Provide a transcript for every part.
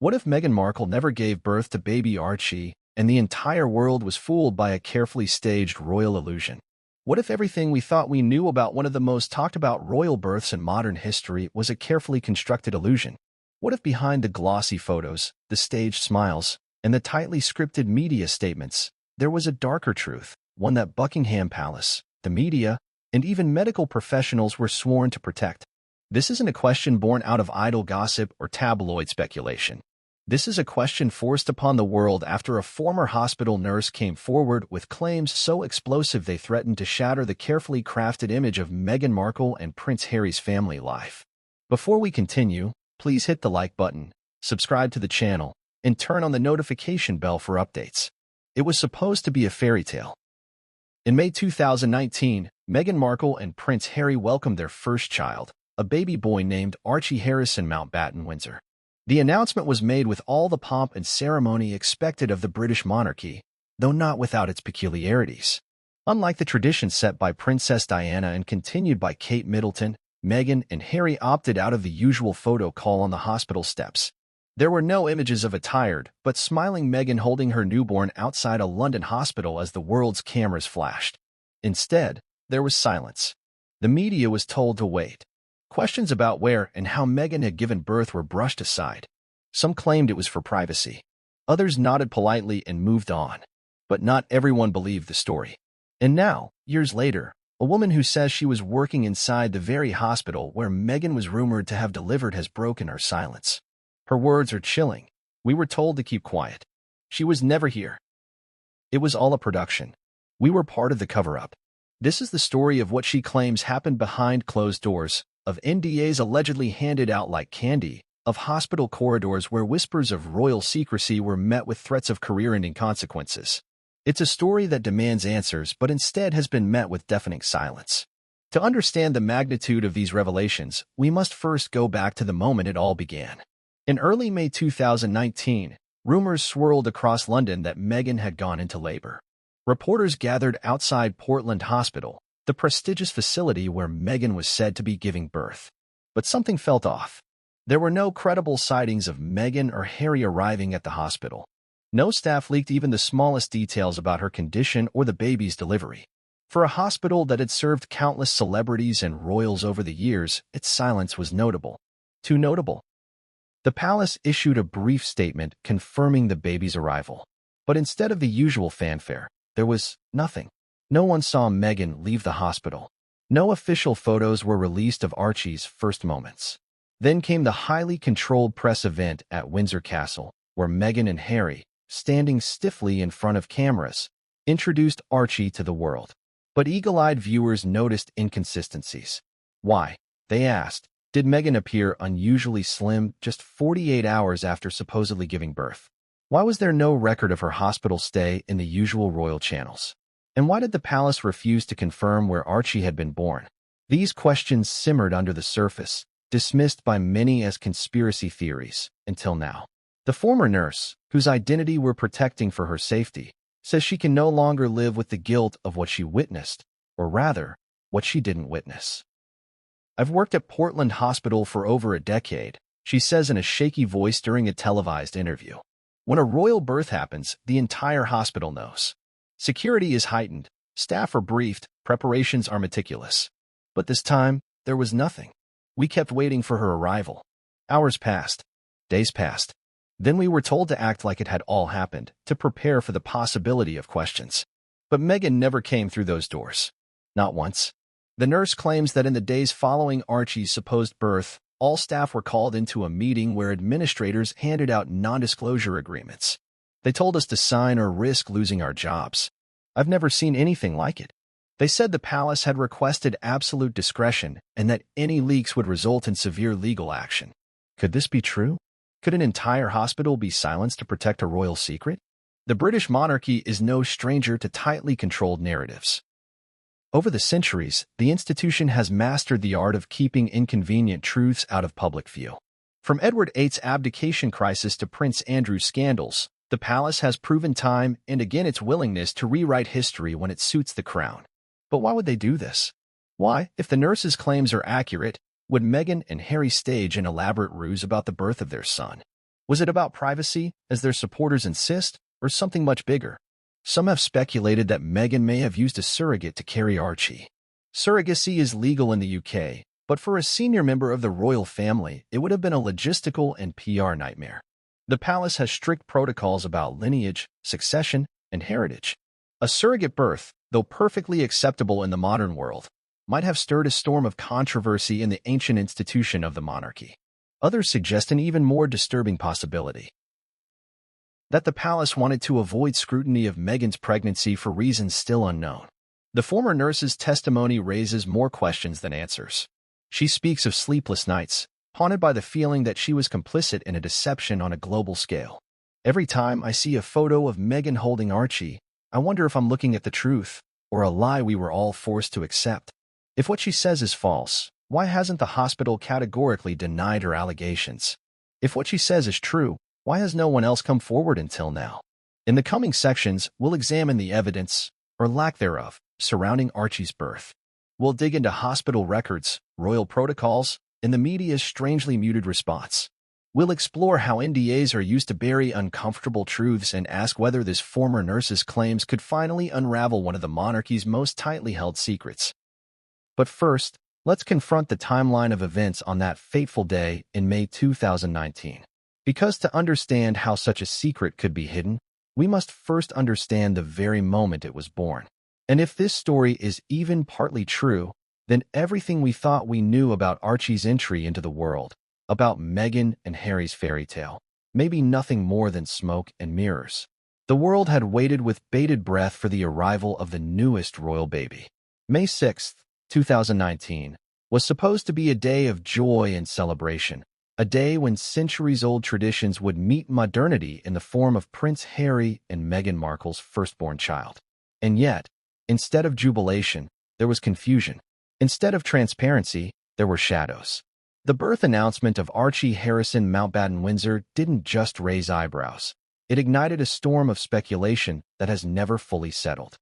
What if Meghan Markle never gave birth to baby Archie, and the entire world was fooled by a carefully staged royal illusion? What if everything we thought we knew about one of the most talked about royal births in modern history was a carefully constructed illusion? What if behind the glossy photos, the staged smiles, and the tightly scripted media statements, there was a darker truth, one that Buckingham Palace, the media, and even medical professionals were sworn to protect? This isn't a question born out of idle gossip or tabloid speculation. This is a question forced upon the world after a former hospital nurse came forward with claims so explosive they threatened to shatter the carefully crafted image of Meghan Markle and Prince Harry's family life. Before we continue, please hit the like button, subscribe to the channel, and turn on the notification bell for updates. It was supposed to be a fairy tale. In May 2019, Meghan Markle and Prince Harry welcomed their first child, a baby boy named Archie Harrison Mountbatten, Windsor. The announcement was made with all the pomp and ceremony expected of the British monarchy, though not without its peculiarities. Unlike the tradition set by Princess Diana and continued by Kate Middleton, Meghan and Harry opted out of the usual photo call on the hospital steps. There were no images of a tired but smiling Meghan holding her newborn outside a London hospital as the world's cameras flashed. Instead, there was silence. The media was told to wait. Questions about where and how Meghan had given birth were brushed aside. Some claimed it was for privacy. Others nodded politely and moved on. But not everyone believed the story. And now, years later, a woman who says she was working inside the very hospital where Meghan was rumored to have delivered has broken her silence. Her words are chilling. We were told to keep quiet. She was never here. It was all a production. We were part of the cover-up. This is the story of what she claims happened behind closed doors, of NDAs allegedly handed out like candy, of hospital corridors where whispers of royal secrecy were met with threats of career-ending consequences. It's a story that demands answers but instead has been met with deafening silence. To understand the magnitude of these revelations, we must first go back to the moment it all began. In early May 2019, rumors swirled across London that Meghan had gone into labor. Reporters gathered outside Portland Hospital, the prestigious facility where Meghan was said to be giving birth. But something felt off. There were no credible sightings of Meghan or Harry arriving at the hospital. No staff leaked even the smallest details about her condition or the baby's delivery. For a hospital that had served countless celebrities and royals over the years, its silence was notable. Too notable. The palace issued a brief statement confirming the baby's arrival. But instead of the usual fanfare, there was nothing. No one saw Meghan leave the hospital. No official photos were released of Archie's first moments. Then came the highly controlled press event at Windsor Castle, where Meghan and Harry, standing stiffly in front of cameras, introduced Archie to the world. But eagle-eyed viewers noticed inconsistencies. Why, they asked, did Meghan appear unusually slim just 48 hours after supposedly giving birth? Why was there no record of her hospital stay in the usual royal channels? And why did the palace refuse to confirm where Archie had been born? These questions simmered under the surface, dismissed by many as conspiracy theories, until now. The former nurse, whose identity we're protecting for her safety, says she can no longer live with the guilt of what she witnessed, or rather, what she didn't witness. I've worked at Portland Hospital for over a decade, she says in a shaky voice during a televised interview. When a royal birth happens, the entire hospital knows. Security is heightened, staff are briefed, preparations are meticulous. But this time, there was nothing. We kept waiting for her arrival. Hours passed. Days passed. Then we were told to act like it had all happened, to prepare for the possibility of questions. But Meghan never came through those doors. Not once. The nurse claims that in the days following Archie's supposed birth, all staff were called into a meeting where administrators handed out non-disclosure agreements. They told us to sign or risk losing our jobs. I've never seen anything like it. They said the palace had requested absolute discretion and that any leaks would result in severe legal action. Could this be true? Could an entire hospital be silenced to protect a royal secret? The British monarchy is no stranger to tightly controlled narratives. Over the centuries, the institution has mastered the art of keeping inconvenient truths out of public view. From Edward VIII's abdication crisis to Prince Andrew's scandals, the palace has proven time and again its willingness to rewrite history when it suits the crown. But why would they do this? Why, if the nurse's claims are accurate, would Meghan and Harry stage an elaborate ruse about the birth of their son? Was it about privacy, as their supporters insist, or something much bigger? Some have speculated that Meghan may have used a surrogate to carry Archie. Surrogacy is legal in the UK, but for a senior member of the royal family, it would have been a logistical and PR nightmare. The palace has strict protocols about lineage, succession, and heritage. A surrogate birth, though perfectly acceptable in the modern world, might have stirred a storm of controversy in the ancient institution of the monarchy. Others suggest an even more disturbing possibility: that the palace wanted to avoid scrutiny of Meghan's pregnancy for reasons still unknown. The former nurse's testimony raises more questions than answers. She speaks of sleepless nights, haunted by the feeling that she was complicit in a deception on a global scale. Every time I see a photo of Meghan holding Archie, I wonder if I'm looking at the truth, or a lie we were all forced to accept. If what she says is false, why hasn't the hospital categorically denied her allegations? If what she says is true, why has no one else come forward until now? In the coming sections, we'll examine the evidence, or lack thereof, surrounding Archie's birth. We'll dig into hospital records, royal protocols, and the media's strangely muted response. We'll explore how NDAs are used to bury uncomfortable truths and ask whether this former nurse's claims could finally unravel one of the monarchy's most tightly held secrets. But first, let's confront the timeline of events on that fateful day in May 2019. Because to understand how such a secret could be hidden, we must first understand the very moment it was born. And if this story is even partly true, then everything we thought we knew about Archie's entry into the world, about Meghan and Harry's fairy tale, may be nothing more than smoke and mirrors. The world had waited with bated breath for the arrival of the newest royal baby. May 6, 2019, was supposed to be a day of joy and celebration, a day when centuries-old traditions would meet modernity in the form of Prince Harry and Meghan Markle's firstborn child. And yet, instead of jubilation, there was confusion. Instead of transparency, there were shadows. The birth announcement of Archie Harrison Mountbatten Windsor didn't just raise eyebrows. It ignited a storm of speculation that has never fully settled.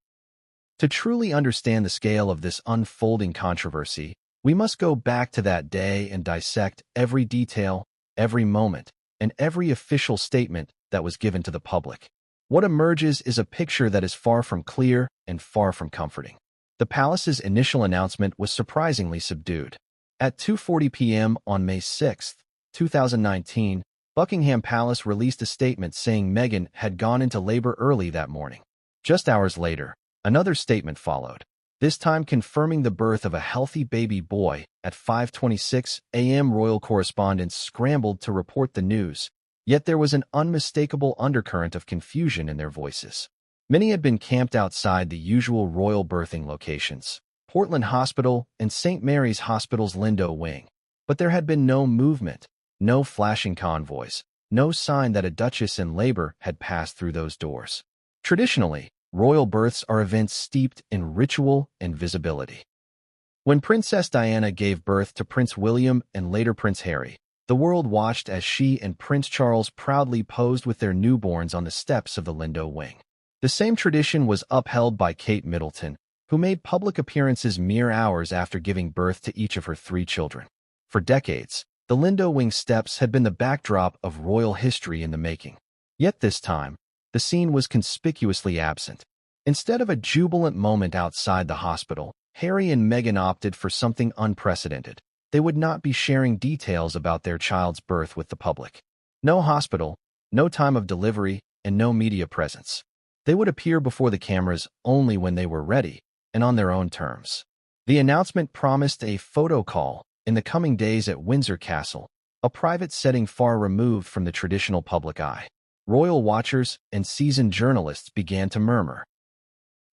To truly understand the scale of this unfolding controversy, we must go back to that day and dissect every detail, every moment, and every official statement that was given to the public. What emerges is a picture that is far from clear and far from comforting. The palace's initial announcement was surprisingly subdued. At 2:40 p.m. on May 6, 2019, Buckingham Palace released a statement saying Meghan had gone into labor early that morning. Just hours later, another statement followed, this time confirming the birth of a healthy baby boy. At 5:26 a.m., royal correspondents scrambled to report the news, yet there was an unmistakable undercurrent of confusion in their voices. Many had been camped outside the usual royal birthing locations, Portland Hospital and St. Mary's Hospital's Lindo wing. But there had been no movement, no flashing convoys, no sign that a duchess in labor had passed through those doors. Traditionally, royal births are events steeped in ritual and visibility. When Princess Diana gave birth to Prince William and later Prince Harry, the world watched as she and Prince Charles proudly posed with their newborns on the steps of the Lindo wing. The same tradition was upheld by Kate Middleton, who made public appearances mere hours after giving birth to each of her 3 children. For decades, the Lindo wing steps had been the backdrop of royal history in the making. Yet this time, the scene was conspicuously absent. Instead of a jubilant moment outside the hospital, Harry and Meghan opted for something unprecedented. They would not be sharing details about their child's birth with the public. No hospital, no time of delivery, and no media presence. They would appear before the cameras only when they were ready and on their own terms. The announcement promised a photo call in the coming days at Windsor Castle, a private setting far removed from the traditional public eye. Royal watchers and seasoned journalists began to murmur.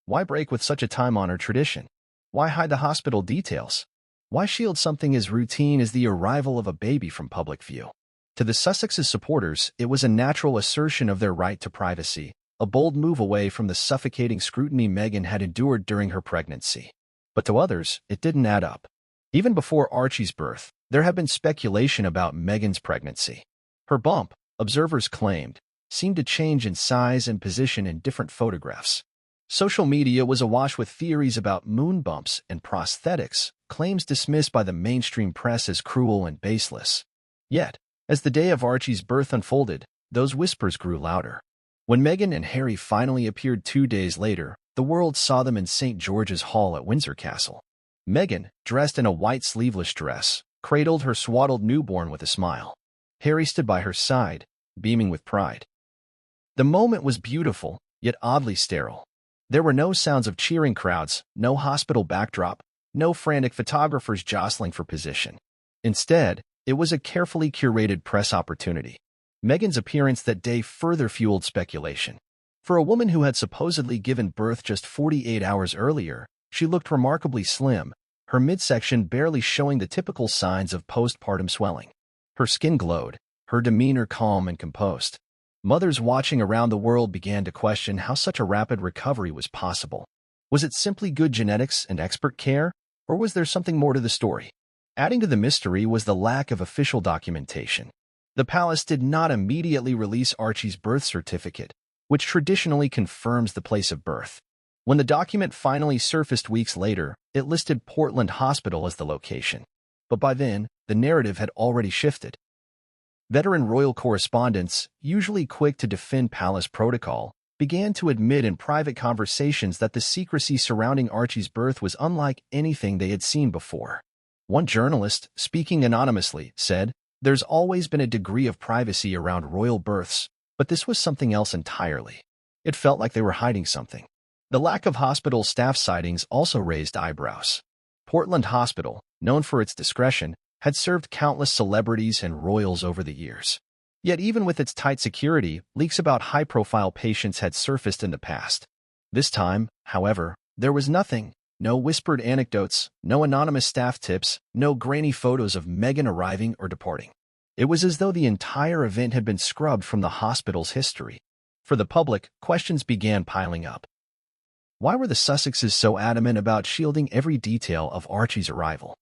Why break with such a time-honored tradition? Why hide the hospital details? Why shield something as routine as the arrival of a baby from public view? To the Sussex's supporters, it was a natural assertion of their right to privacy, a bold move away from the suffocating scrutiny Meghan had endured during her pregnancy. But to others, it didn't add up. Even before Archie's birth, there had been speculation about Meghan's pregnancy. Her bump, observers claimed, seemed to change in size and position in different photographs. Social media was awash with theories about moon bumps and prosthetics, claims dismissed by the mainstream press as cruel and baseless. Yet, as the day of Archie's birth unfolded, those whispers grew louder. When Meghan and Harry finally appeared 2 days later, the world saw them in St. George's Hall at Windsor Castle. Meghan, dressed in a white sleeveless dress, cradled her swaddled newborn with a smile. Harry stood by her side, beaming with pride. The moment was beautiful, yet oddly sterile. There were no sounds of cheering crowds, no hospital backdrop, no frantic photographers jostling for position. Instead, it was a carefully curated press opportunity. Meghan's appearance that day further fueled speculation. For a woman who had supposedly given birth just 48 hours earlier, she looked remarkably slim, her midsection barely showing the typical signs of postpartum swelling. Her skin glowed, her demeanor calm and composed. Mothers watching around the world began to question how such a rapid recovery was possible. Was it simply good genetics and expert care, or was there something more to the story? Adding to the mystery was the lack of official documentation. The palace did not immediately release Archie's birth certificate, which traditionally confirms the place of birth. When the document finally surfaced weeks later, it listed Portland Hospital as the location. But by then, the narrative had already shifted. Veteran royal correspondents, usually quick to defend palace protocol, began to admit in private conversations that the secrecy surrounding Archie's birth was unlike anything they had seen before. One journalist, speaking anonymously, said, "There's always been a degree of privacy around royal births, but this was something else entirely. It felt like they were hiding something." The lack of hospital staff sightings also raised eyebrows. Portland Hospital, known for its discretion, had served countless celebrities and royals over the years. Yet even with its tight security, leaks about high-profile patients had surfaced in the past. This time, however, there was nothing. No whispered anecdotes, no anonymous staff tips, no grainy photos of Meghan arriving or departing. It was as though the entire event had been scrubbed from the hospital's history. For the public, questions began piling up. Why were the Sussexes so adamant about shielding every detail of Archie's arrival?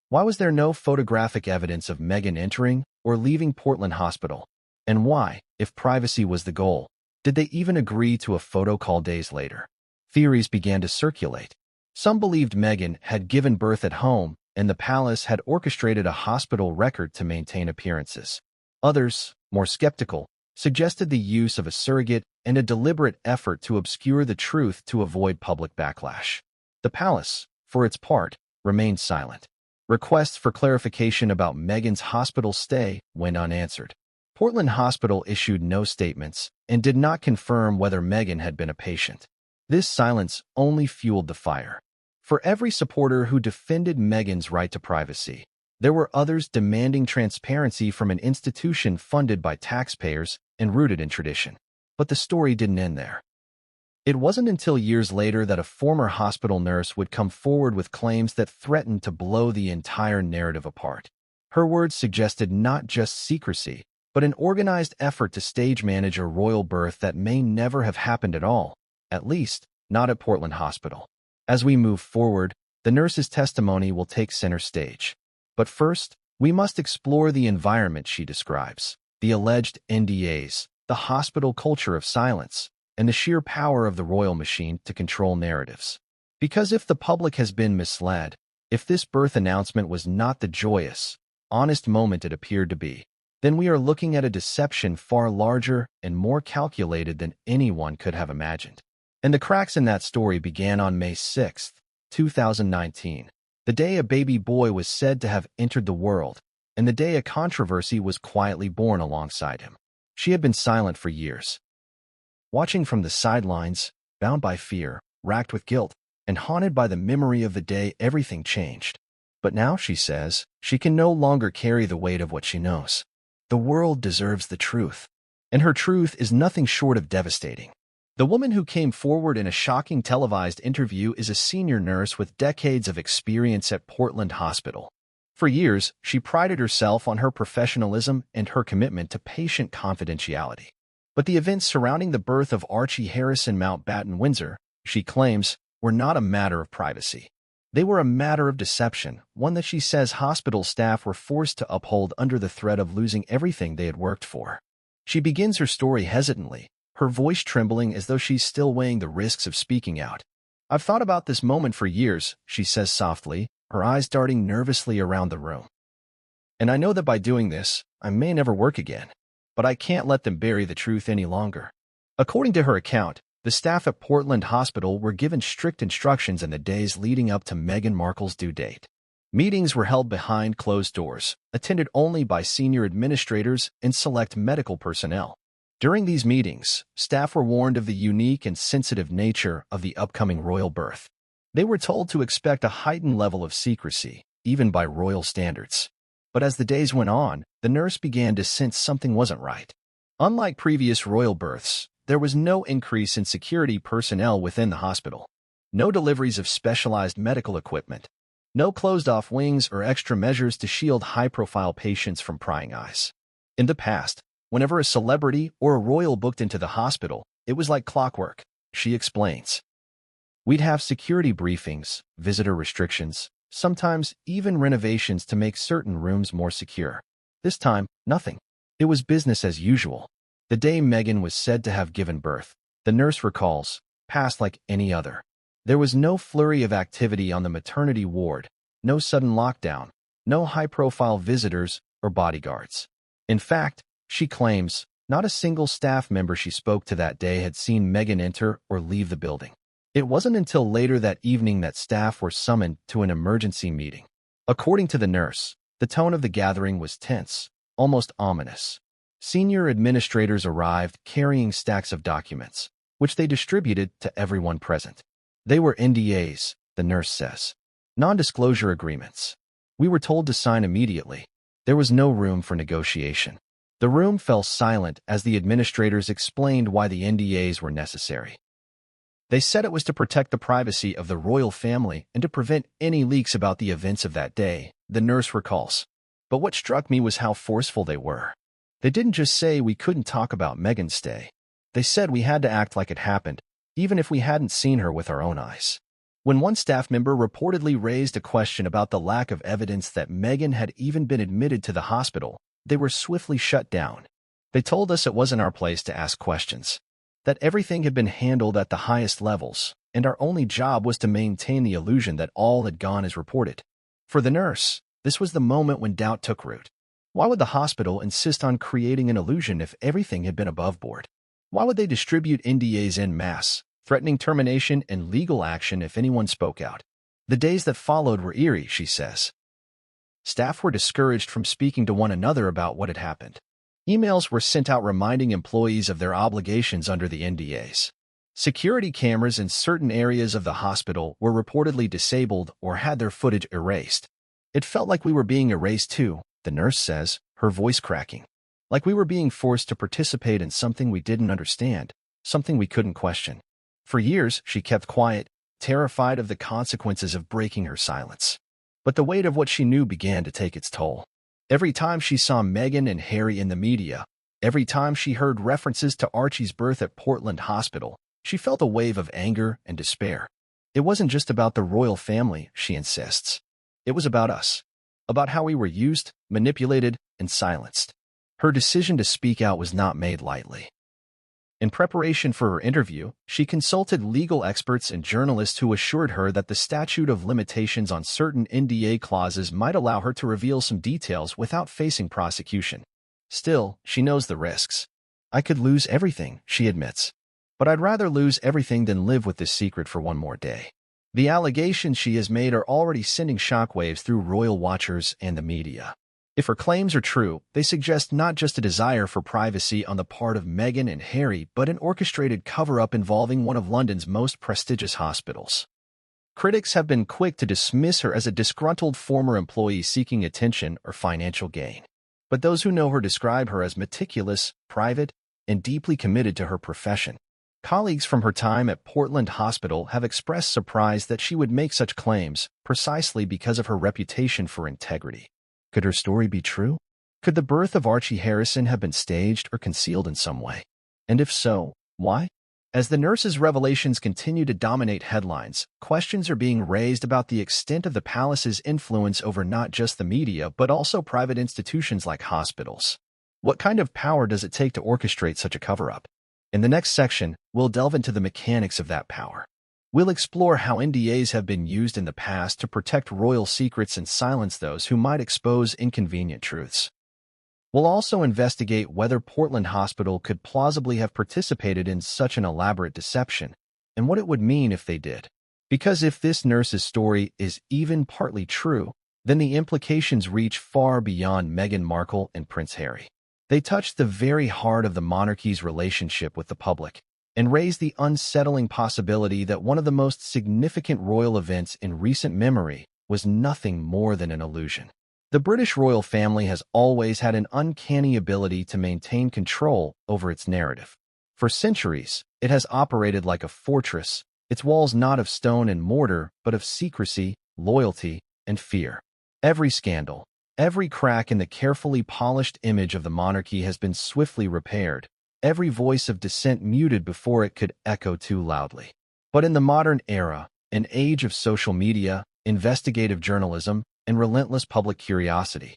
Why was there no photographic evidence of Meghan entering or leaving Portland Hospital? And why, if privacy was the goal, did they even agree to a photo call days later? Theories began to circulate. Some believed Meghan had given birth at home and the palace had orchestrated a hospital record to maintain appearances. Others, more skeptical, suggested the use of a surrogate and a deliberate effort to obscure the truth to avoid public backlash. The palace, for its part, remained silent. Requests for clarification about Meghan's hospital stay went unanswered. Portland Hospital issued no statements and did not confirm whether Meghan had been a patient. This silence only fueled the fire. For every supporter who defended Meghan's right to privacy, there were others demanding transparency from an institution funded by taxpayers and rooted in tradition. But the story didn't end there. It wasn't until years later that a former hospital nurse would come forward with claims that threatened to blow the entire narrative apart. Her words suggested not just secrecy, but an organized effort to stage manage a royal birth that may never have happened at all, at least not at Portland Hospital. As we move forward, the nurse's testimony will take center stage. But first, we must explore the environment she describes, the alleged NDAs, the hospital culture of silence, and the sheer power of the royal machine to control narratives. Because if the public has been misled, if this birth announcement was not the joyous, honest moment it appeared to be, then we are looking at a deception far larger and more calculated than anyone could have imagined. And the cracks in that story began on May 6, 2019, the day a baby boy was said to have entered the world, and the day a controversy was quietly born alongside him. She had been silent for years. Watching from the sidelines, bound by fear, racked with guilt, and haunted by the memory of the day everything changed. But now, she says, she can no longer carry the weight of what she knows. The world deserves the truth. And her truth is nothing short of devastating. The woman who came forward in a shocking televised interview is a senior nurse with decades of experience at Portland Hospital. For years, she prided herself on her professionalism and her commitment to patient confidentiality. But the events surrounding the birth of Archie Harrison Mountbatten Windsor, she claims, were not a matter of privacy. They were a matter of deception, one that she says hospital staff were forced to uphold under the threat of losing everything they had worked for. She begins her story hesitantly, her voice trembling as though she's still weighing the risks of speaking out. "I've thought about this moment for years," she says softly, her eyes darting nervously around the room. "And I know that by doing this, I may never work again. but I can't let them bury the truth any longer. According to her account, the staff at Portland Hospital were given strict instructions in the days leading up to Meghan Markle's due date. Meetings were held behind closed doors, attended only by senior administrators and select medical personnel. During these meetings, staff were warned of the unique and sensitive nature of the upcoming royal birth. They were told to expect a heightened level of secrecy, even by royal standards. But as the days went on, the nurse began to sense something wasn't right. Unlike previous royal births, there was no increase in security personnel within the hospital. No deliveries of specialized medical equipment. No closed-off wings or extra measures to shield high-profile patients from prying eyes. In the past, whenever a celebrity or a royal booked into the hospital, it was like clockwork, she explains. We'd have security briefings, visitor restrictions, sometimes even renovations to make certain rooms more secure. This time, nothing. It was business as usual. The day Meghan was said to have given birth, the nurse recalls, passed like any other. There was no flurry of activity on the maternity ward, no sudden lockdown, no high-profile visitors or bodyguards. In fact, she claims, not a single staff member she spoke to that day had seen Meghan enter or leave the building. It wasn't until later that evening that staff were summoned to an emergency meeting. According to the nurse, the tone of the gathering was tense, almost ominous. Senior administrators arrived carrying stacks of documents, which they distributed to everyone present. They were NDAs, the nurse says. Non-disclosure agreements. We were told to sign immediately. There was no room for negotiation. The room fell silent as the administrators explained why the NDAs were necessary. They said it was to protect the privacy of the royal family and to prevent any leaks about the events of that day, the nurse recalls. But what struck me was how forceful they were. They didn't just say we couldn't talk about Meghan's stay. They said we had to act like it happened, even if we hadn't seen her with our own eyes. When one staff member reportedly raised a question about the lack of evidence that Meghan had even been admitted to the hospital, they were swiftly shut down. They told us it wasn't our place to ask questions, that everything had been handled at the highest levels, and our only job was to maintain the illusion that all had gone as reported. For the nurse, this was the moment when doubt took root. Why would the hospital insist on creating an illusion if everything had been above board? Why would they distribute NDAs en masse, threatening termination and legal action if anyone spoke out? The days that followed were eerie, she says. Staff were discouraged from speaking to one another about what had happened. Emails were sent out reminding employees of their obligations under the NDAs. Security cameras in certain areas of the hospital were reportedly disabled or had their footage erased. It felt like we were being erased too, the nurse says, her voice cracking. Like we were being forced to participate in something we didn't understand, something we couldn't question. For years, she kept quiet, terrified of the consequences of breaking her silence. But the weight of what she knew began to take its toll. Every time she saw Meghan and Harry in the media, every time she heard references to Archie's birth at Portland Hospital, she felt a wave of anger and despair. It wasn't just about the royal family, she insists. It was about us, about how we were used, manipulated, and silenced. Her decision to speak out was not made lightly. In preparation for her interview, she consulted legal experts and journalists who assured her that the statute of limitations on certain NDA clauses might allow her to reveal some details without facing prosecution. Still, she knows the risks. I could lose everything, she admits. But I'd rather lose everything than live with this secret for one more day. The allegations she has made are already sending shockwaves through royal watchers and the media. If her claims are true, they suggest not just a desire for privacy on the part of Meghan and Harry, but an orchestrated cover-up involving one of London's most prestigious hospitals. Critics have been quick to dismiss her as a disgruntled former employee seeking attention or financial gain. But those who know her describe her as meticulous, private, and deeply committed to her profession. Colleagues from her time at Portland Hospital have expressed surprise that she would make such claims, precisely because of her reputation for integrity. Could her story be true? Could the birth of Archie Harrison have been staged or concealed in some way? And if so, why? As the nurse's revelations continue to dominate headlines, questions are being raised about the extent of the palace's influence over not just the media but also private institutions like hospitals. What kind of power does it take to orchestrate such a cover-up? In the next section, we'll delve into the mechanics of that power. We'll explore how NDAs have been used in the past to protect royal secrets and silence those who might expose inconvenient truths. We'll also investigate whether Portland Hospital could plausibly have participated in such an elaborate deception, and what it would mean if they did. Because if this nurse's story is even partly true, then the implications reach far beyond Meghan Markle and Prince Harry. They touch the very heart of the monarchy's relationship with the public, and raise the unsettling possibility that one of the most significant royal events in recent memory was nothing more than an illusion. The British royal family has always had an uncanny ability to maintain control over its narrative. For centuries, it has operated like a fortress, its walls not of stone and mortar, but of secrecy, loyalty, and fear. Every scandal, every crack in the carefully polished image of the monarchy has been swiftly repaired, every voice of dissent muted before it could echo too loudly. But in the modern era, an age of social media, investigative journalism, and relentless public curiosity,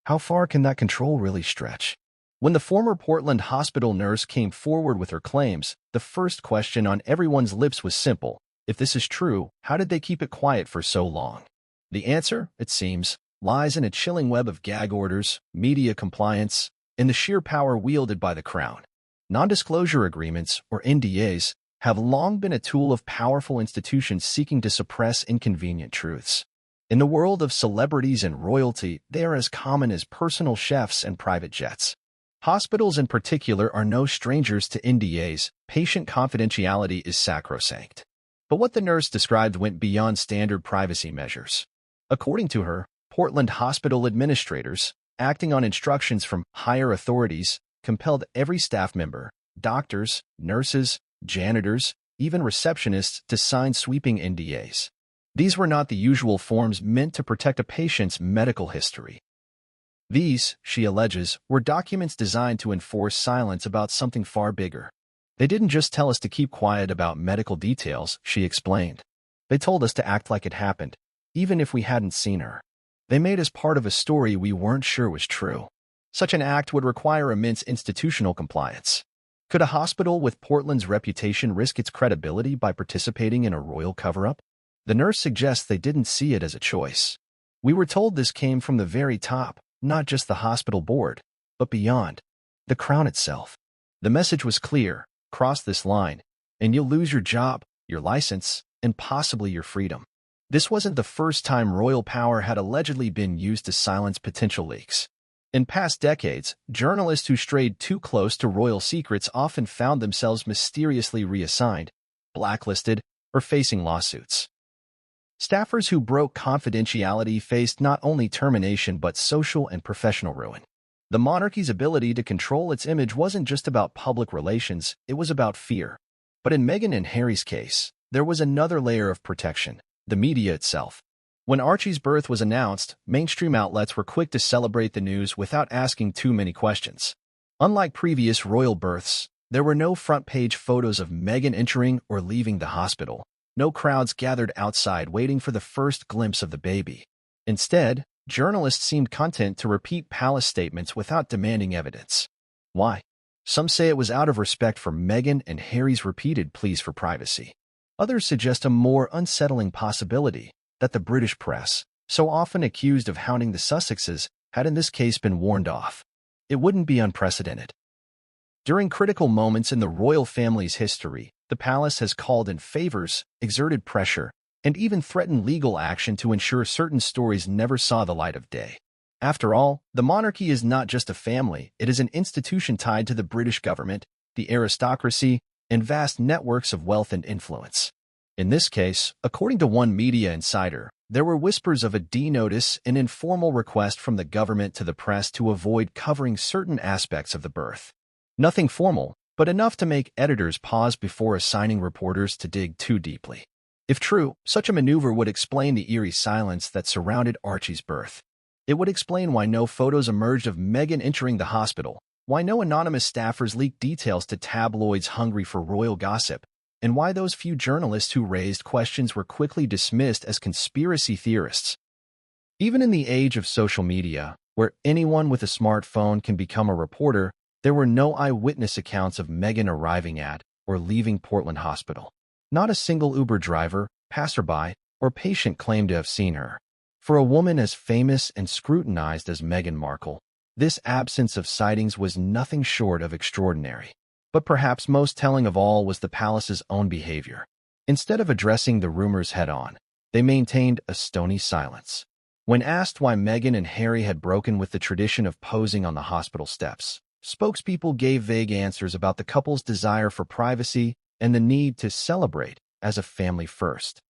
how far can that control really stretch? When the former Portland Hospital nurse came forward with her claims, the first question on everyone's lips was simple. If this is true, how did they keep it quiet for so long? The answer, it seems, lies in a chilling web of gag orders, media compliance, and the sheer power wielded by the Crown. Non-disclosure agreements, or NDAs, have long been a tool of powerful institutions seeking to suppress inconvenient truths. In the world of celebrities and royalty, they are as common as personal chefs and private jets. Hospitals in particular are no strangers to NDAs. Patient confidentiality is sacrosanct. But what the nurse described went beyond standard privacy measures. According to her, Portland Hospital administrators, acting on instructions from higher authorities, compelled every staff member, doctors, nurses, janitors, even receptionists, to sign sweeping NDAs. These were not the usual forms meant to protect a patient's medical history. These, she alleges, were documents designed to enforce silence about something far bigger. They didn't just tell us to keep quiet about medical details, she explained. They told us to act like it happened, even if we hadn't seen her. They made us part of a story we weren't sure was true. Such an act would require immense institutional compliance. Could a hospital with Portland's reputation risk its credibility by participating in a royal cover-up? The nurse suggests they didn't see it as a choice. We were told this came from the very top, not just the hospital board, but beyond, the Crown itself. The message was clear: cross this line, and you'll lose your job, your license, and possibly your freedom. This wasn't the first time royal power had allegedly been used to silence potential leaks. In past decades, journalists who strayed too close to royal secrets often found themselves mysteriously reassigned, blacklisted, or facing lawsuits. Staffers who broke confidentiality faced not only termination but social and professional ruin. The monarchy's ability to control its image wasn't just about public relations, it was about fear. But in Meghan and Harry's case, there was another layer of protection: the media itself. When Archie's birth was announced, mainstream outlets were quick to celebrate the news without asking too many questions. Unlike previous royal births, there were no front-page photos of Meghan entering or leaving the hospital. No crowds gathered outside waiting for the first glimpse of the baby. Instead, journalists seemed content to repeat palace statements without demanding evidence. Why? Some say it was out of respect for Meghan and Harry's repeated pleas for privacy. Others suggest a more unsettling possibility: that the British press, so often accused of hounding the Sussexes, had in this case been warned off. It wouldn't be unprecedented. During critical moments in the royal family's history, the palace has called in favors, exerted pressure, and even threatened legal action to ensure certain stories never saw the light of day. After all, the monarchy is not just a family, it is an institution tied to the British government, the aristocracy, and vast networks of wealth and influence. In this case, according to one media insider, there were whispers of a D-notice, an informal request from the government to the press to avoid covering certain aspects of the birth. Nothing formal, but enough to make editors pause before assigning reporters to dig too deeply. If true, such a maneuver would explain the eerie silence that surrounded Archie's birth. It would explain why no photos emerged of Meghan entering the hospital, why no anonymous staffers leaked details to tabloids hungry for royal gossip, and why those few journalists who raised questions were quickly dismissed as conspiracy theorists. Even in the age of social media, where anyone with a smartphone can become a reporter, there were no eyewitness accounts of Meghan arriving at or leaving Portland Hospital. Not a single Uber driver, passerby, or patient claimed to have seen her. For a woman as famous and scrutinized as Meghan Markle, This absence of sightings was nothing short of extraordinary. But perhaps most telling of all was the palace's own behavior. Instead of addressing the rumors head-on, they maintained a stony silence. When asked why Meghan and Harry had broken with the tradition of posing on the hospital steps, spokespeople gave vague answers about the couple's desire for privacy and the need to celebrate as a family first.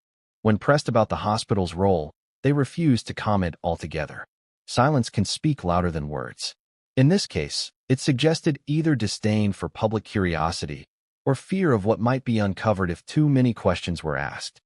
When pressed about the hospital's role, they refused to comment altogether. Silence can speak louder than words. In this case, it suggested either disdain for public curiosity or fear of what might be uncovered if too many questions were asked.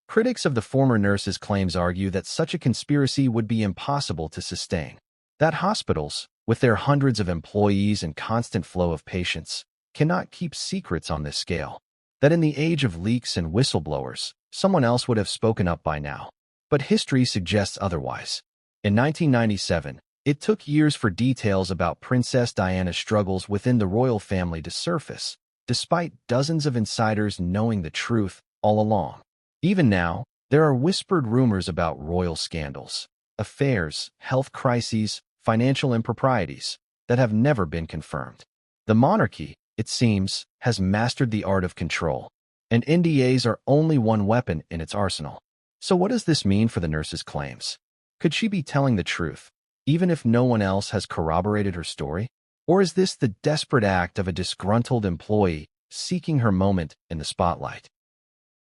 Critics of the former nurse's claims argue that such a conspiracy would be impossible to sustain. That hospitals, with their hundreds of employees and constant flow of patients, cannot keep secrets on this scale. That in the age of leaks and whistleblowers, someone else would have spoken up by now. But history suggests otherwise. In 1997, it took years for details about Princess Diana's struggles within the royal family to surface, despite dozens of insiders knowing the truth all along. Even now, there are whispered rumors about royal scandals, affairs, health crises, financial improprieties that have never been confirmed. The monarchy, it seems, has mastered the art of control, and NDAs are only one weapon in its arsenal. So what does this mean for the nurse's claims? Could she be telling the truth, even if no one else has corroborated her story? Or is this the desperate act of a disgruntled employee seeking her moment in the spotlight?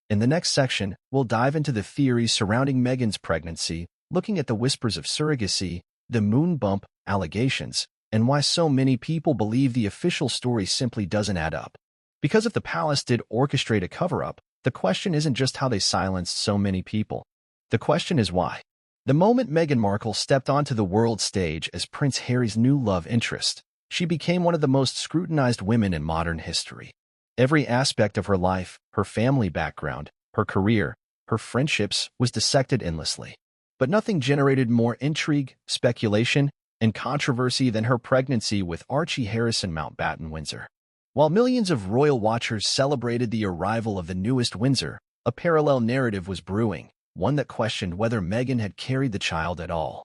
In the next section, we'll dive into the theories surrounding Meghan's pregnancy, looking at the whispers of surrogacy, the moon bump allegations, and why so many people believe the official story simply doesn't add up. Because if the palace did orchestrate a cover-up, the question isn't just how they silenced so many people. The question is why. The moment Meghan Markle stepped onto the world stage as Prince Harry's new love interest, she became one of the most scrutinized women in modern history. Every aspect of her life, her family background, her career, her friendships was dissected endlessly. But nothing generated more intrigue, speculation, and controversy than her pregnancy with Archie Harrison Mountbatten Windsor. While millions of royal watchers celebrated the arrival of the newest Windsor, a parallel narrative was brewing, one that questioned whether Meghan had carried the child at all.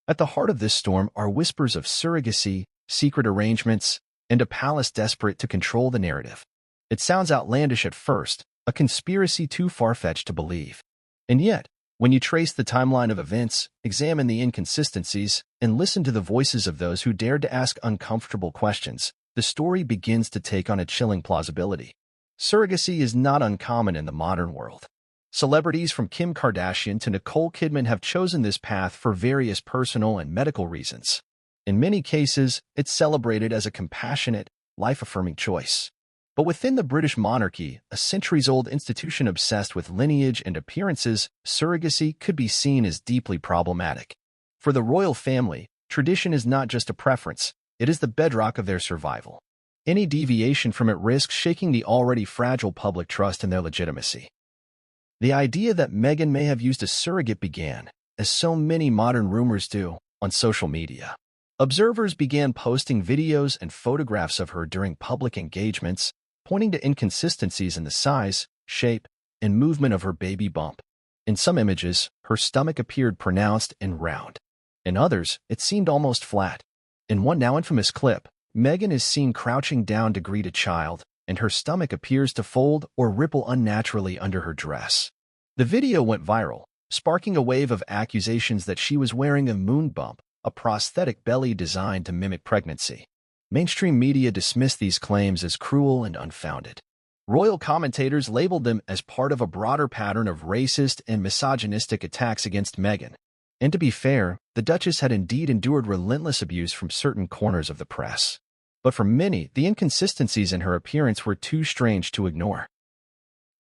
At the heart of this storm are whispers of surrogacy, secret arrangements, and a palace desperate to control the narrative. It sounds outlandish at first, a conspiracy too far-fetched to believe. And yet, when you trace the timeline of events, examine the inconsistencies, and listen to the voices of those who dared to ask uncomfortable questions, the story begins to take on a chilling plausibility. Surrogacy is not uncommon in the modern world. Celebrities from Kim Kardashian to Nicole Kidman have chosen this path for various personal and medical reasons. In many cases, it's celebrated as a compassionate, life-affirming choice. But within the British monarchy, a centuries-old institution obsessed with lineage and appearances, surrogacy could be seen as deeply problematic. For the royal family, tradition is not just a preference, it is the bedrock of their survival. Any deviation from it risks shaking the already fragile public trust in their legitimacy. The idea that Meghan may have used a surrogate began, as so many modern rumors do, on social media. Observers began posting videos and photographs of her during public engagements, pointing to inconsistencies in the size, shape, and movement of her baby bump. In some images, her stomach appeared pronounced and round. In others, it seemed almost flat. In one now infamous clip, Meghan is seen crouching down to greet a child, and her stomach appears to fold or ripple unnaturally under her dress. The video went viral, sparking a wave of accusations that she was wearing a moon bump, a prosthetic belly designed to mimic pregnancy. Mainstream media dismissed these claims as cruel and unfounded. Royal commentators labeled them as part of a broader pattern of racist and misogynistic attacks against Meghan. And to be fair, the Duchess had indeed endured relentless abuse from certain corners of the press. But for many, the inconsistencies in her appearance were too strange to ignore.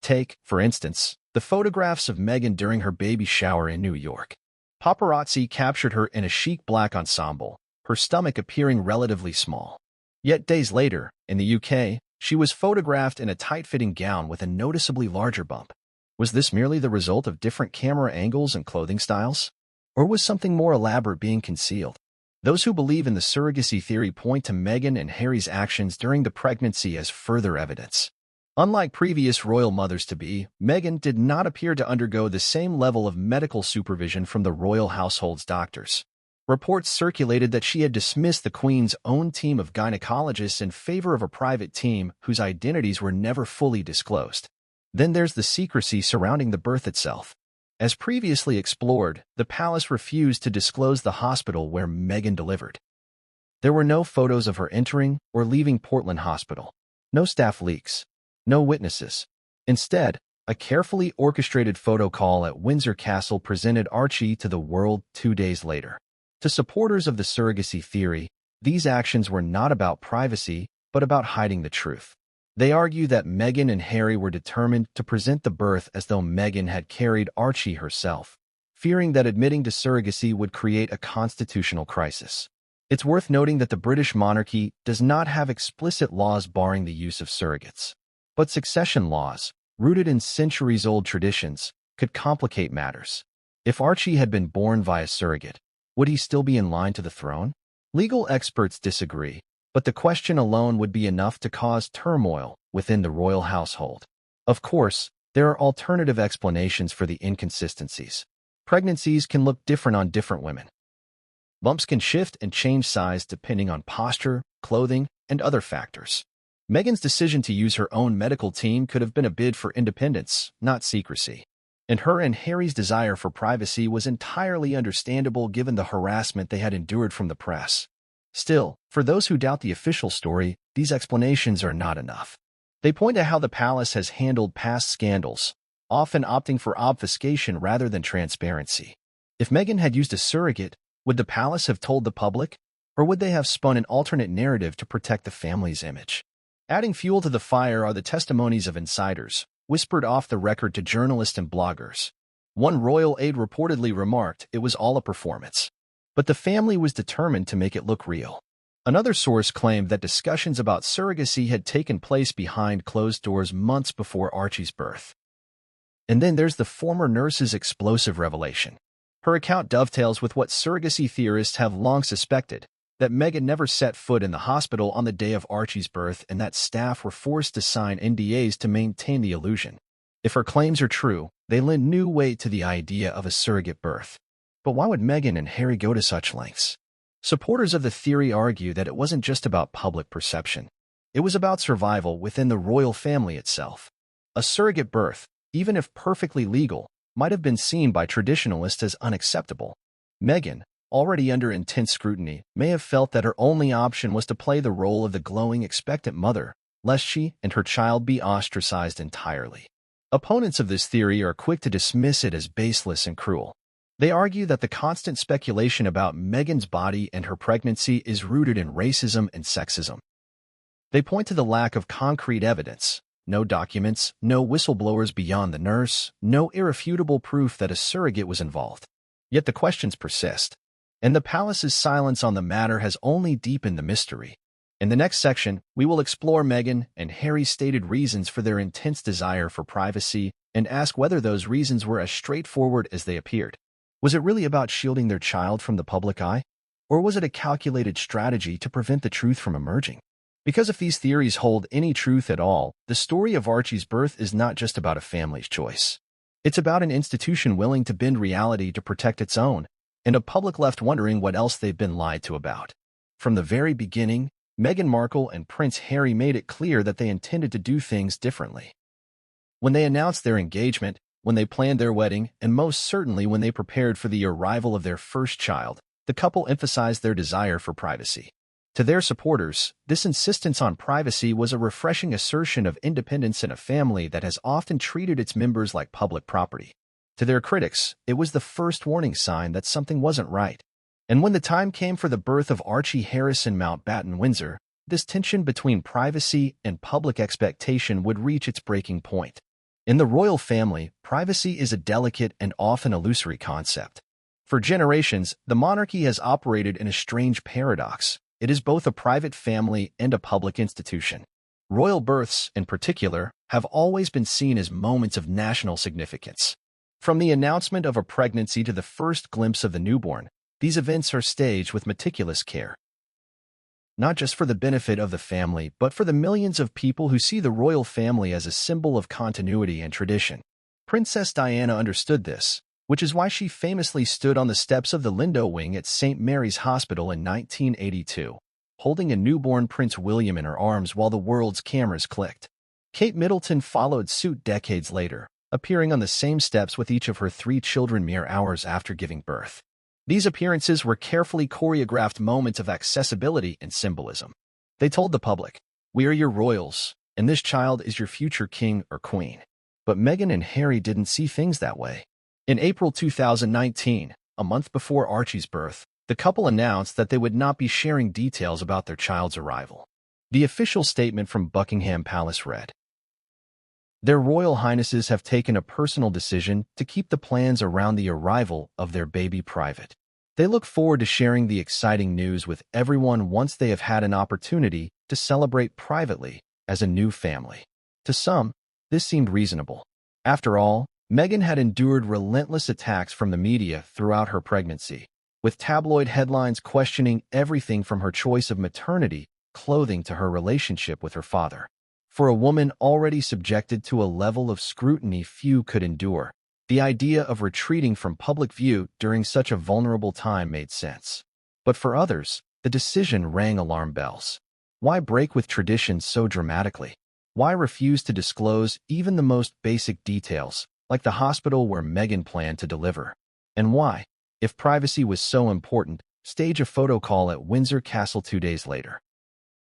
Take, for instance, the photographs of Meghan during her baby shower in New York. Paparazzi captured her in a chic black ensemble, her stomach appearing relatively small. Yet days later, in the UK, she was photographed in a tight-fitting gown with a noticeably larger bump. Was this merely the result of different camera angles and clothing styles? Or was something more elaborate being concealed? Those who believe in the surrogacy theory point to Meghan and Harry's actions during the pregnancy as further evidence. Unlike previous royal mothers-to-be, Meghan did not appear to undergo the same level of medical supervision from the royal household's doctors. Reports circulated that she had dismissed the Queen's own team of gynecologists in favor of a private team whose identities were never fully disclosed. Then there's the secrecy surrounding the birth itself. As previously explored, the palace refused to disclose the hospital where Meghan delivered. There were no photos of her entering or leaving Portland Hospital, no staff leaks, no witnesses. Instead, a carefully orchestrated photo call at Windsor Castle presented Archie to the world 2 days later. To supporters of the surrogacy theory, these actions were not about privacy, but about hiding the truth. They argue that Meghan and Harry were determined to present the birth as though Meghan had carried Archie herself, fearing that admitting to surrogacy would create a constitutional crisis. It's worth noting that the British monarchy does not have explicit laws barring the use of surrogates. But succession laws, rooted in centuries-old traditions, could complicate matters. If Archie had been born via surrogate, would he still be in line to the throne? Legal experts disagree, but the question alone would be enough to cause turmoil within the royal household. Of course, there are alternative explanations for the inconsistencies. Pregnancies can look different on different women. Bumps can shift and change size depending on posture, clothing, and other factors. Meghan's decision to use her own medical team could have been a bid for independence, not secrecy. And her and Harry's desire for privacy was entirely understandable given the harassment they had endured from the press. Still, for those who doubt the official story, these explanations are not enough. They point to how the palace has handled past scandals, often opting for obfuscation rather than transparency. If Meghan had used a surrogate, would the palace have told the public, or would they have spun an alternate narrative to protect the family's image? Adding fuel to the fire are the testimonies of insiders, whispered off the record to journalists and bloggers. One royal aide reportedly remarked it was all a performance. But the family was determined to make it look real. Another source claimed that discussions about surrogacy had taken place behind closed doors months before Archie's birth. And then there's the former nurse's explosive revelation. Her account dovetails with what surrogacy theorists have long suspected, that Meghan never set foot in the hospital on the day of Archie's birth and that staff were forced to sign NDAs to maintain the illusion. If her claims are true, they lend new weight to the idea of a surrogate birth. But why would Meghan and Harry go to such lengths? Supporters of the theory argue that it wasn't just about public perception. It was about survival within the royal family itself. A surrogate birth, even if perfectly legal, might have been seen by traditionalists as unacceptable. Meghan, already under intense scrutiny, may have felt that her only option was to play the role of the glowing expectant mother, lest she and her child be ostracized entirely. Opponents of this theory are quick to dismiss it as baseless and cruel. They argue that the constant speculation about Meghan's body and her pregnancy is rooted in racism and sexism. They point to the lack of concrete evidence, no documents, no whistleblowers beyond the nurse, no irrefutable proof that a surrogate was involved. Yet the questions persist, and the palace's silence on the matter has only deepened the mystery. In the next section, we will explore Meghan and Harry's stated reasons for their intense desire for privacy and ask whether those reasons were as straightforward as they appeared. Was it really about shielding their child from the public eye? Or was it a calculated strategy to prevent the truth from emerging? Because if these theories hold any truth at all, the story of Archie's birth is not just about a family's choice. It's about an institution willing to bend reality to protect its own, and a public left wondering what else they've been lied to about. From the very beginning, Meghan Markle and Prince Harry made it clear that they intended to do things differently. When they announced their engagement, when they planned their wedding, and most certainly when they prepared for the arrival of their first child, the couple emphasized their desire for privacy. To their supporters, this insistence on privacy was a refreshing assertion of independence in a family that has often treated its members like public property. To their critics, it was the first warning sign that something wasn't right. And when the time came for the birth of Archie Harrison Mountbatten Windsor, this tension between privacy and public expectation would reach its breaking point. In the royal family, privacy is a delicate and often illusory concept. For generations, the monarchy has operated in a strange paradox. It is both a private family and a public institution. Royal births, in particular, have always been seen as moments of national significance. From the announcement of a pregnancy to the first glimpse of the newborn, these events are staged with meticulous care. Not just for the benefit of the family, but for the millions of people who see the royal family as a symbol of continuity and tradition. Princess Diana understood this. which is why she famously stood on the steps of the Lindo Wing at St. Mary's Hospital in 1982, holding a newborn Prince William in her arms while the world's cameras clicked. Kate Middleton followed suit decades later, appearing on the same steps with each of her 3 children mere hours after giving birth. These appearances were carefully choreographed moments of accessibility and symbolism. They told the public, "We are your royals, and this child is your future king or queen." But Meghan and Harry didn't see things that way. In April 2019, a month before Archie's birth, the couple announced that they would not be sharing details about their child's arrival. The official statement from Buckingham Palace read, "Their Royal Highnesses have taken a personal decision to keep the plans around the arrival of their baby private. They look forward to sharing the exciting news with everyone once they have had an opportunity to celebrate privately as a new family." To some, this seemed reasonable. After all, Meghan had endured relentless attacks from the media throughout her pregnancy, with tabloid headlines questioning everything from her choice of maternity, clothing to her relationship with her father. For a woman already subjected to a level of scrutiny few could endure, the idea of retreating from public view during such a vulnerable time made sense. But for others, the decision rang alarm bells. Why break with tradition so dramatically? Why refuse to disclose even the most basic details, like the hospital where Meghan planned to deliver? And why, if privacy was so important, stage a photo call at Windsor Castle 2 days later?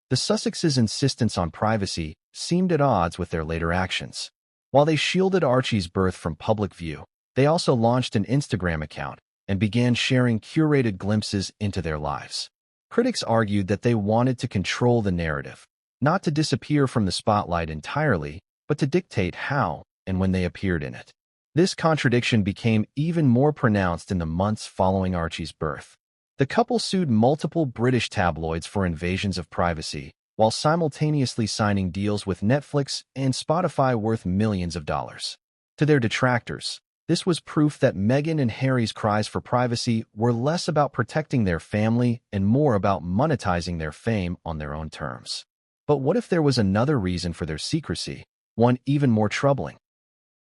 The Sussexes' insistence on privacy seemed at odds with their later actions. While they shielded Archie's birth from public view, they also launched an Instagram account and began sharing curated glimpses into their lives. Critics argued that they wanted to control the narrative, not to disappear from the spotlight entirely, but to dictate how and when they appeared in it. This contradiction became even more pronounced in the months following Archie's birth. The couple sued multiple British tabloids for invasions of privacy, while simultaneously signing deals with Netflix and Spotify worth millions of dollars. To their detractors, this was proof that Meghan and Harry's cries for privacy were less about protecting their family and more about monetizing their fame on their own terms. But what if there was another reason for their secrecy, one even more troubling?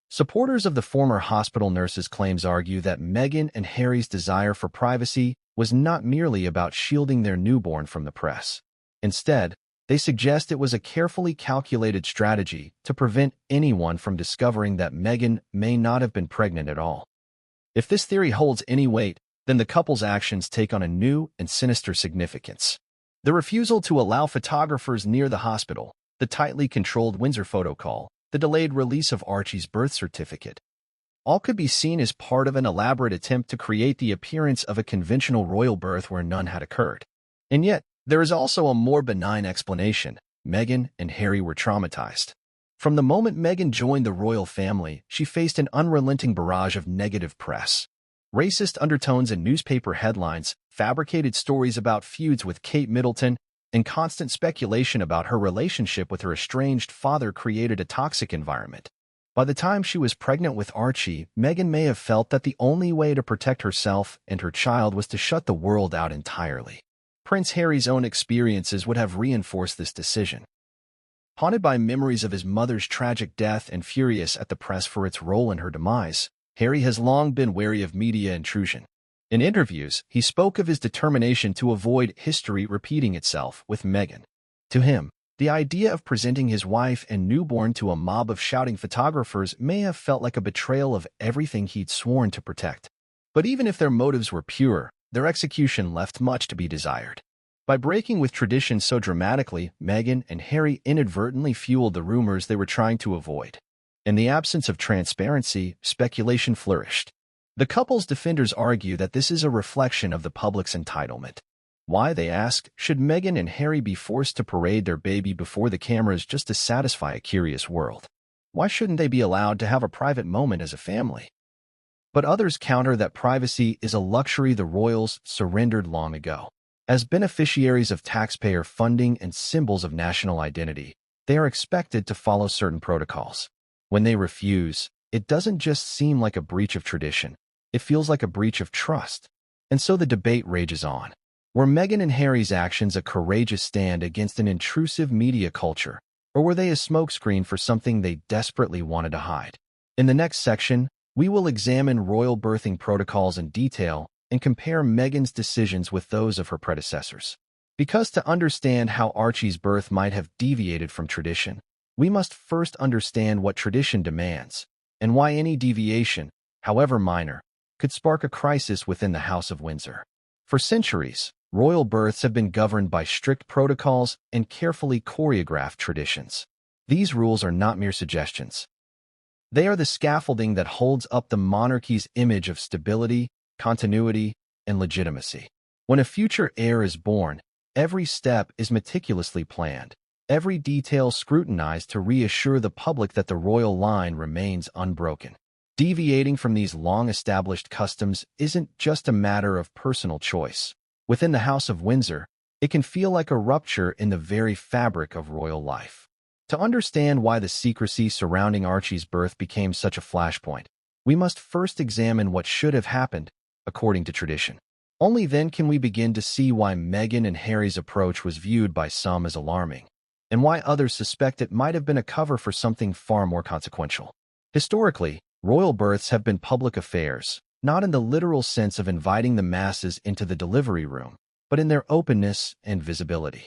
Supporters of the former hospital nurse's claims argue that Meghan and Harry's desire for privacy was not merely about shielding their newborn from the press. Instead, they suggest it was a carefully calculated strategy to prevent anyone from discovering that Meghan may not have been pregnant at all. If this theory holds any weight, then the couple's actions take on a new and sinister significance. The refusal to allow photographers near the hospital, the tightly controlled Windsor photo call, the delayed release of Archie's birth certificate, all could be seen as part of an elaborate attempt to create the appearance of a conventional royal birth where none had occurred. And yet, there is also a more benign explanation. Meghan and Harry were traumatized. From the moment Meghan joined the royal family, she faced an unrelenting barrage of negative press. Racist undertones in newspaper headlines, fabricated stories about feuds with Kate Middleton, and constant speculation about her relationship with her estranged father created a toxic environment. By the time she was pregnant with Archie, Meghan may have felt that the only way to protect herself and her child was to shut the world out entirely. Prince Harry's own experiences would have reinforced this decision. Haunted by memories of his mother's tragic death and furious at the press for its role in her demise, Harry has long been wary of media intrusion. In interviews, he spoke of his determination to avoid history repeating itself with Meghan. To him, the idea of presenting his wife and newborn to a mob of shouting photographers may have felt like a betrayal of everything he'd sworn to protect. But even if their motives were pure, their execution left much to be desired. By breaking with tradition so dramatically, Meghan and Harry inadvertently fueled the rumors they were trying to avoid. In the absence of transparency, speculation flourished. The couple's defenders argue that this is a reflection of the public's entitlement. Why, they ask, should Meghan and Harry be forced to parade their baby before the cameras just to satisfy a curious world? Why shouldn't they be allowed to have a private moment as a family? But others counter that privacy is a luxury the royals surrendered long ago. As beneficiaries of taxpayer funding and symbols of national identity, they are expected to follow certain protocols. When they refuse, it doesn't just seem like a breach of tradition. It feels like a breach of trust. And so the debate rages on. Were Meghan and Harry's actions a courageous stand against an intrusive media culture, or were they a smokescreen for something they desperately wanted to hide? In the next section, We will examine royal birthing protocols in detail and compare Meghan's decisions with those of her predecessors. Because to understand how Archie's birth might have deviated from tradition, we must first understand what tradition demands, and why any deviation, however minor, could spark a crisis within the House of Windsor. For centuries, royal births have been governed by strict protocols and carefully choreographed traditions. These rules are not mere suggestions. They are the scaffolding that holds up the monarchy's image of stability, continuity, and legitimacy. When a future heir is born, every step is meticulously planned, every detail scrutinized to reassure the public that the royal line remains unbroken. Deviating from these long-established customs isn't just a matter of personal choice. Within the House of Windsor, it can feel like a rupture in the very fabric of royal life. To understand why the secrecy surrounding Archie's birth became such a flashpoint, we must first examine what should have happened, according to tradition. Only then can we begin to see why Meghan and Harry's approach was viewed by some as alarming, and why others suspect it might have been a cover for something far more consequential. Historically, royal births have been public affairs, not in the literal sense of inviting the masses into the delivery room, but in their openness and visibility.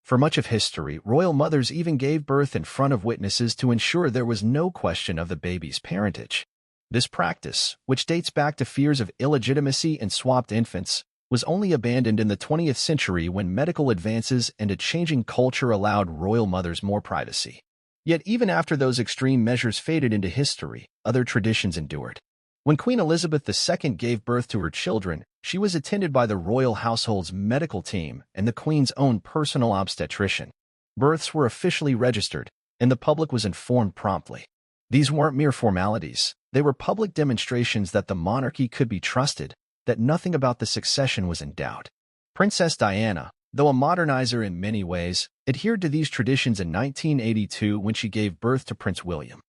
For much of history, royal mothers even gave birth in front of witnesses to ensure there was no question of the baby's parentage. This practice, which dates back to fears of illegitimacy and swapped infants, was only abandoned in the 20th century when medical advances and a changing culture allowed royal mothers more privacy. Yet even after those extreme measures faded into history, other traditions endured. When Queen Elizabeth II gave birth to her children, she was attended by the royal household's medical team and the Queen's own personal obstetrician. Births were officially registered, and the public was informed promptly. These weren't mere formalities. They were public demonstrations that the monarchy could be trusted, that nothing about the succession was in doubt. Princess Diana, though a modernizer in many ways, adhered to these traditions in 1982 when she gave birth to Prince William.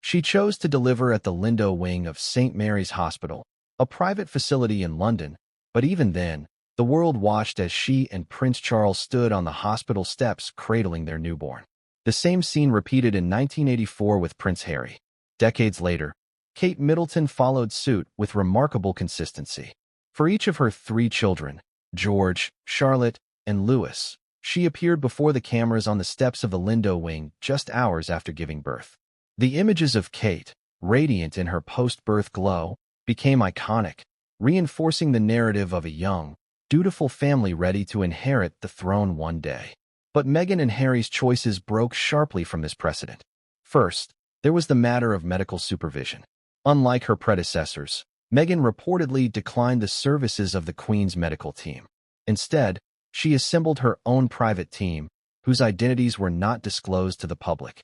She chose to deliver at the Lindo wing of St. Mary's Hospital, a private facility in London, but even then, the world watched as she and Prince Charles stood on the hospital steps cradling their newborn. The same scene repeated in 1984 with Prince Harry. Decades later, Kate Middleton followed suit with remarkable consistency. For each of her 3 children, George, Charlotte, and Louis, she appeared before the cameras on the steps of the Lindo wing just hours after giving birth. The images of Kate, radiant in her post-birth glow, became iconic, reinforcing the narrative of a young, dutiful family ready to inherit the throne one day. But Meghan and Harry's choices broke sharply from this precedent. First, there was the matter of medical supervision. Unlike her predecessors, Meghan reportedly declined the services of the Queen's medical team. Instead, she assembled her own private team, whose identities were not disclosed to the public.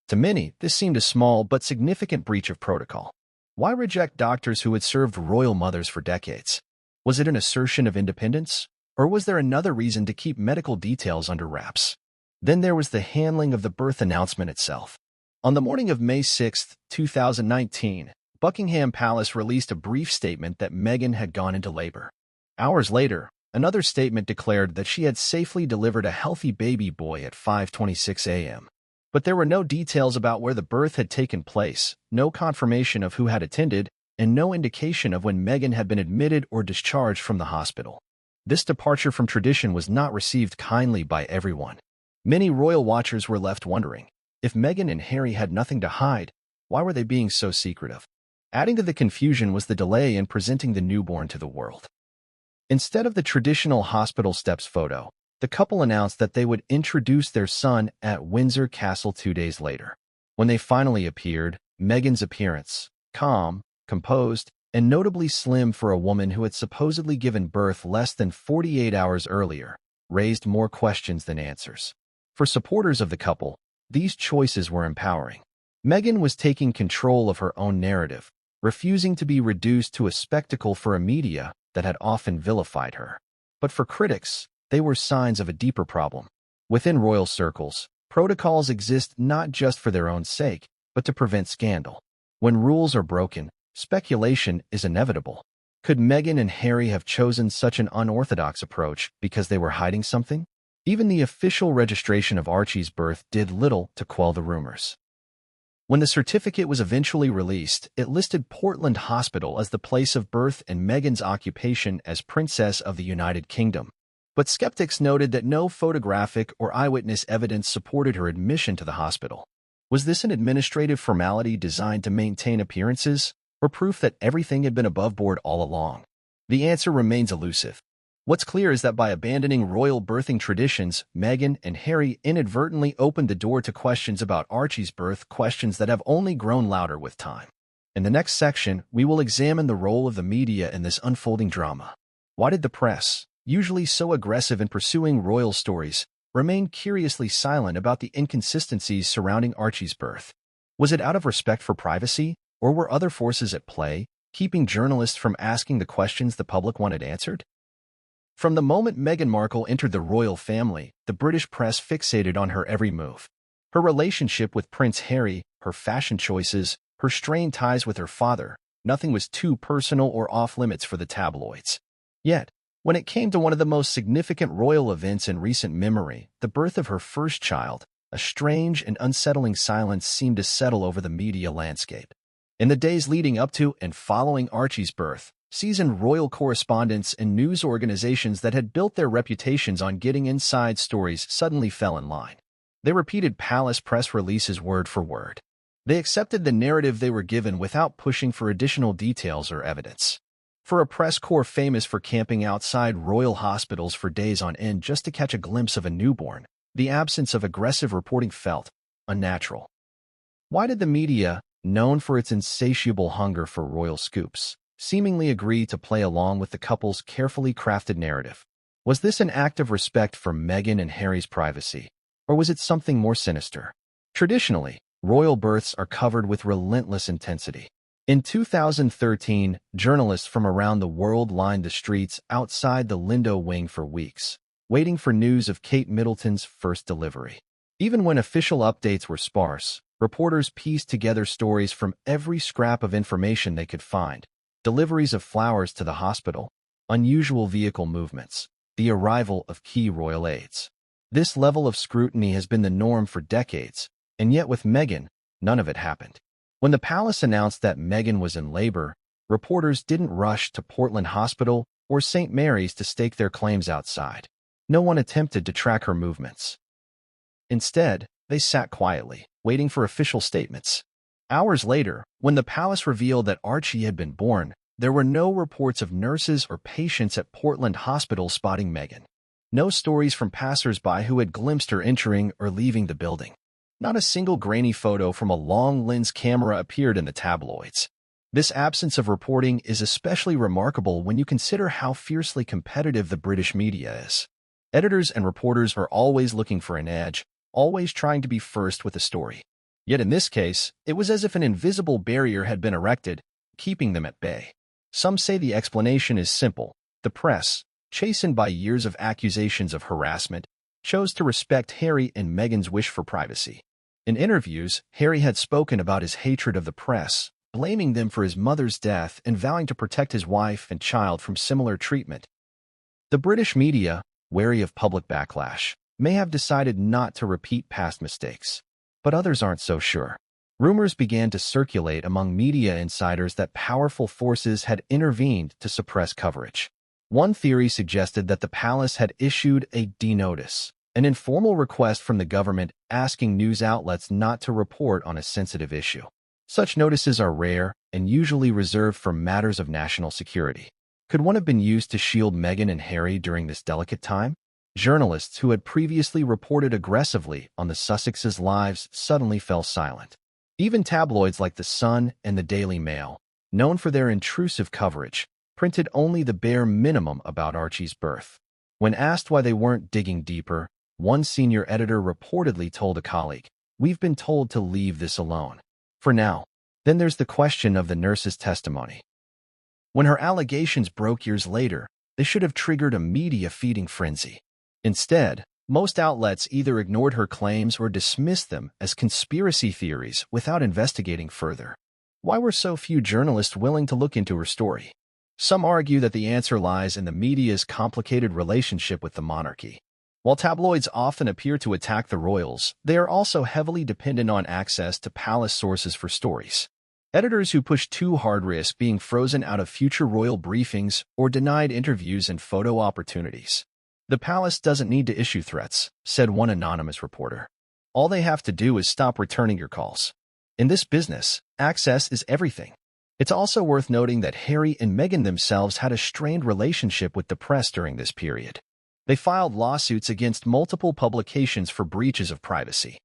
To many, this seemed a small but significant breach of protocol. Why reject doctors who had served royal mothers for decades? Was it an assertion of independence, or was there another reason to keep medical details under wraps? Then there was the handling of the birth announcement itself. On the morning of May 6, 2019, Buckingham Palace released a brief statement that Meghan had gone into labor. Hours later, another statement declared that she had safely delivered a healthy baby boy at 5:26 a.m. But there were no details about where the birth had taken place, no confirmation of who had attended, and no indication of when Meghan had been admitted or discharged from the hospital. This departure from tradition was not received kindly by everyone. Many royal watchers were left wondering, if Meghan and Harry had nothing to hide, why were they being so secretive? Adding to the confusion was the delay in presenting the newborn to the world. Instead of the traditional hospital steps photo, the couple announced that they would introduce their son at Windsor Castle 2 days later. When they finally appeared, Meghan's appearance, calm, composed, and notably slim for a woman who had supposedly given birth less than 48 hours earlier, raised more questions than answers. For supporters of the couple, these choices were empowering. Meghan was taking control of her own narrative, refusing to be reduced to a spectacle for a media that had often vilified her. But for critics, they were signs of a deeper problem. Within royal circles, protocols exist not just for their own sake, but to prevent scandal. When rules are broken, speculation is inevitable. Could Meghan and Harry have chosen such an unorthodox approach because they were hiding something? Even the official registration of Archie's birth did little to quell the rumors. When the certificate was eventually released, it listed Portland Hospital as the place of birth and Meghan's occupation as Princess of the United Kingdom. But skeptics noted that no photographic or eyewitness evidence supported her admission to the hospital. Was this an administrative formality designed to maintain appearances, or proof that everything had been above board all along? The answer remains elusive. What's clear is that by abandoning royal birthing traditions, Meghan and Harry inadvertently opened the door to questions about Archie's birth, questions that have only grown louder with time. In the next section, we will examine the role of the media in this unfolding drama. Why did the press, usually so aggressive in pursuing royal stories, remain curiously silent about the inconsistencies surrounding Archie's birth? Was it out of respect for privacy, or were other forces at play, keeping journalists from asking the questions the public wanted answered? From the moment Meghan Markle entered the royal family, the British press fixated on her every move. Her relationship with Prince Harry, her fashion choices, her strained ties with her father, nothing was too personal or off-limits for the tabloids. Yet, when it came to one of the most significant royal events in recent memory, the birth of her first child, a strange and unsettling silence seemed to settle over the media landscape. In the days leading up to and following Archie's birth, seasoned royal correspondents and news organizations that had built their reputations on getting inside stories suddenly fell in line. They repeated palace press releases word for word. They accepted the narrative they were given without pushing for additional details or evidence. For a press corps famous for camping outside royal hospitals for days on end just to catch a glimpse of a newborn, the absence of aggressive reporting felt unnatural. Why did the media, known for its insatiable hunger for royal scoops, seemingly agree to play along with the couple's carefully crafted narrative? Was this an act of respect for Meghan and Harry's privacy, or was it something more sinister? Traditionally, royal births are covered with relentless intensity. In 2013, journalists from around the world lined the streets outside the Lindo wing for weeks, waiting for news of Kate Middleton's first delivery. Even when official updates were sparse, reporters pieced together stories from every scrap of information they could find. Deliveries of flowers to the hospital, unusual vehicle movements, the arrival of key royal aides. This level of scrutiny has been the norm for decades, and yet with Meghan, none of it happened. When the palace announced that Meghan was in labor, reporters didn't rush to Portland Hospital or St. Mary's to stake their claims outside. No one attempted to track her movements. Instead, they sat quietly, waiting for official statements. Hours later, when the palace revealed that Archie had been born, there were no reports of nurses or patients at Portland Hospital spotting Meghan. No stories from passers-by who had glimpsed her entering or leaving the building. Not a single grainy photo from a long-lens camera appeared in the tabloids. This absence of reporting is especially remarkable when you consider how fiercely competitive the British media is. Editors and reporters are always looking for an edge, always trying to be first with a story. Yet in this case, it was as if an invisible barrier had been erected, keeping them at bay. Some say the explanation is simple. The press, chastened by years of accusations of harassment, chose to respect Harry and Meghan's wish for privacy. In interviews, Harry had spoken about his hatred of the press, blaming them for his mother's death and vowing to protect his wife and child from similar treatment. The British media, wary of public backlash, may have decided not to repeat past mistakes. But others aren't so sure. Rumors began to circulate among media insiders that powerful forces had intervened to suppress coverage. One theory suggested that the palace had issued a D-notice, an informal request from the government asking news outlets not to report on a sensitive issue. Such notices are rare and usually reserved for matters of national security. Could one have been used to shield Meghan and Harry during this delicate time? Journalists who had previously reported aggressively on the Sussexes' lives suddenly fell silent. Even tabloids like The Sun and the Daily Mail, known for their intrusive coverage, printed only the bare minimum about Archie's birth. When asked why they weren't digging deeper, one senior editor reportedly told a colleague, "We've been told to leave this alone for now." Then there's the question of the nurse's testimony. When her allegations broke years later, they should have triggered a media feeding frenzy. Instead, most outlets either ignored her claims or dismissed them as conspiracy theories without investigating further. Why were so few journalists willing to look into her story? Some argue that the answer lies in the media's complicated relationship with the monarchy. While tabloids often appear to attack the royals, they are also heavily dependent on access to palace sources for stories. Editors who push too hard risk being frozen out of future royal briefings or denied interviews and photo opportunities. "The palace doesn't need to issue threats," said one anonymous reporter. "All they have to do is stop returning your calls. In this business, access is everything." It's also worth noting that Harry and Meghan themselves had a strained relationship with the press during this period. They filed lawsuits against multiple publications for breaches of privacy.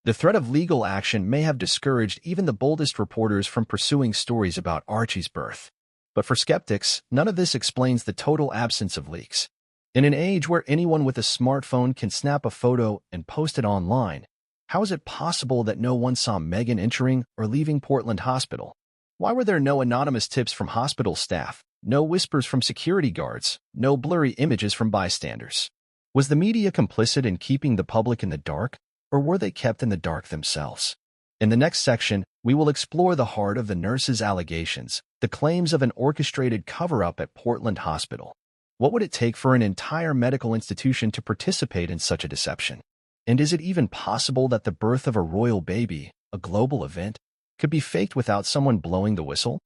The threat of legal action may have discouraged even the boldest reporters from pursuing stories about Archie's birth. But for skeptics, none of this explains the total absence of leaks. In an age where anyone with a smartphone can snap a photo and post it online, how is it possible that no one saw Meghan entering or leaving Portland Hospital? Why were there no anonymous tips from hospital staff, no whispers from security guards, no blurry images from bystanders? Was the media complicit in keeping the public in the dark, or were they kept in the dark themselves? In the next section, we will explore the heart of the nurse's allegations, the claims of an orchestrated cover-up at Portland Hospital. What would it take for an entire medical institution to participate in such a deception? And is it even possible that the birth of a royal baby, a global event, could be faked without someone blowing the whistle?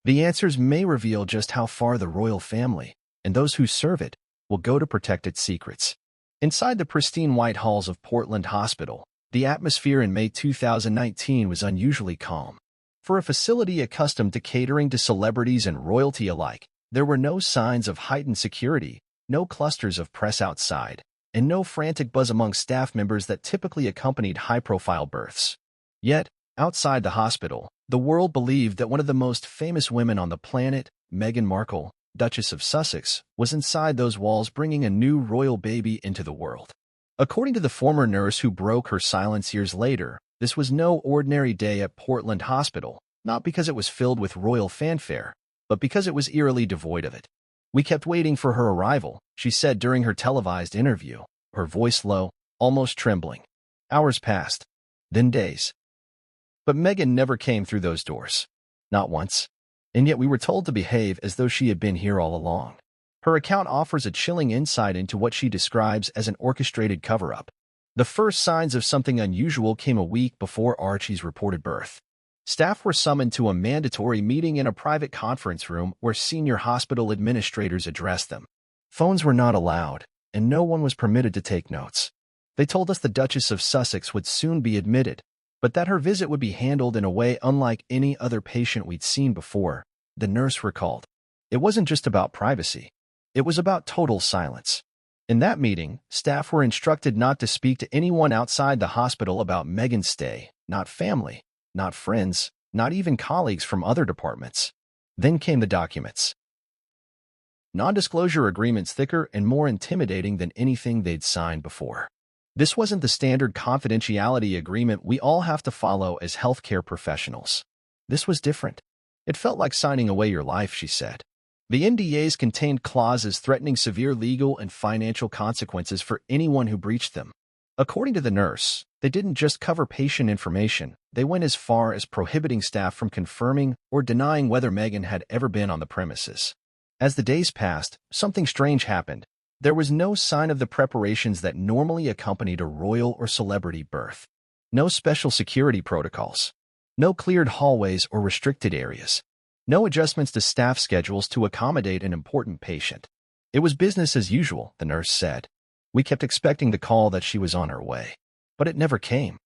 The answers may reveal just how far the royal family, and those who serve it, will go to protect its secrets. Inside the pristine white halls of Portland Hospital, the atmosphere in May 2019 was unusually calm. For a facility accustomed to catering to celebrities and royalty alike, there were no signs of heightened security, no clusters of press outside, and no frantic buzz among staff members that typically accompanied high-profile births. Yet, outside the hospital, the world believed that one of the most famous women on the planet, Meghan Markle, Duchess of Sussex, was inside those walls bringing a new royal baby into the world. According to the former nurse who broke her silence years later, this was no ordinary day at Portland Hospital, not because it was filled with royal fanfare, but because it was eerily devoid of it. "We kept waiting for her arrival," she said during her televised interview, her voice low, almost trembling. "Hours passed, then days. But Meghan never came through those doors. Not once. And yet we were told to behave as though she had been here all along." Her account offers a chilling insight into what she describes as an orchestrated cover-up. The first signs of something unusual came a week before Archie's reported birth. Staff were summoned to a mandatory meeting in a private conference room where senior hospital administrators addressed them. Phones were not allowed, and no one was permitted to take notes. They told us the Duchess of Sussex would soon be admitted, but that her visit would be handled in a way unlike any other patient we'd seen before, the nurse recalled. It wasn't just about privacy. It was about total silence. In that meeting, staff were instructed not to speak to anyone outside the hospital about Meghan's stay, not family, not friends, not even colleagues from other departments. Then came the documents. Non-disclosure agreements thicker and more intimidating than anything they'd signed before. This wasn't the standard confidentiality agreement we all have to follow as healthcare professionals. This was different. It felt like signing away your life, she said. The NDAs contained clauses threatening severe legal and financial consequences for anyone who breached them. According to the nurse, they didn't just cover patient information, they went as far as prohibiting staff from confirming or denying whether Meghan had ever been on the premises. As the days passed, something strange happened. There was no sign of the preparations that normally accompanied a royal or celebrity birth. No special security protocols. No cleared hallways or restricted areas. No adjustments to staff schedules to accommodate an important patient. It was business as usual, the nurse said. We kept expecting the call that she was on her way, but it never came.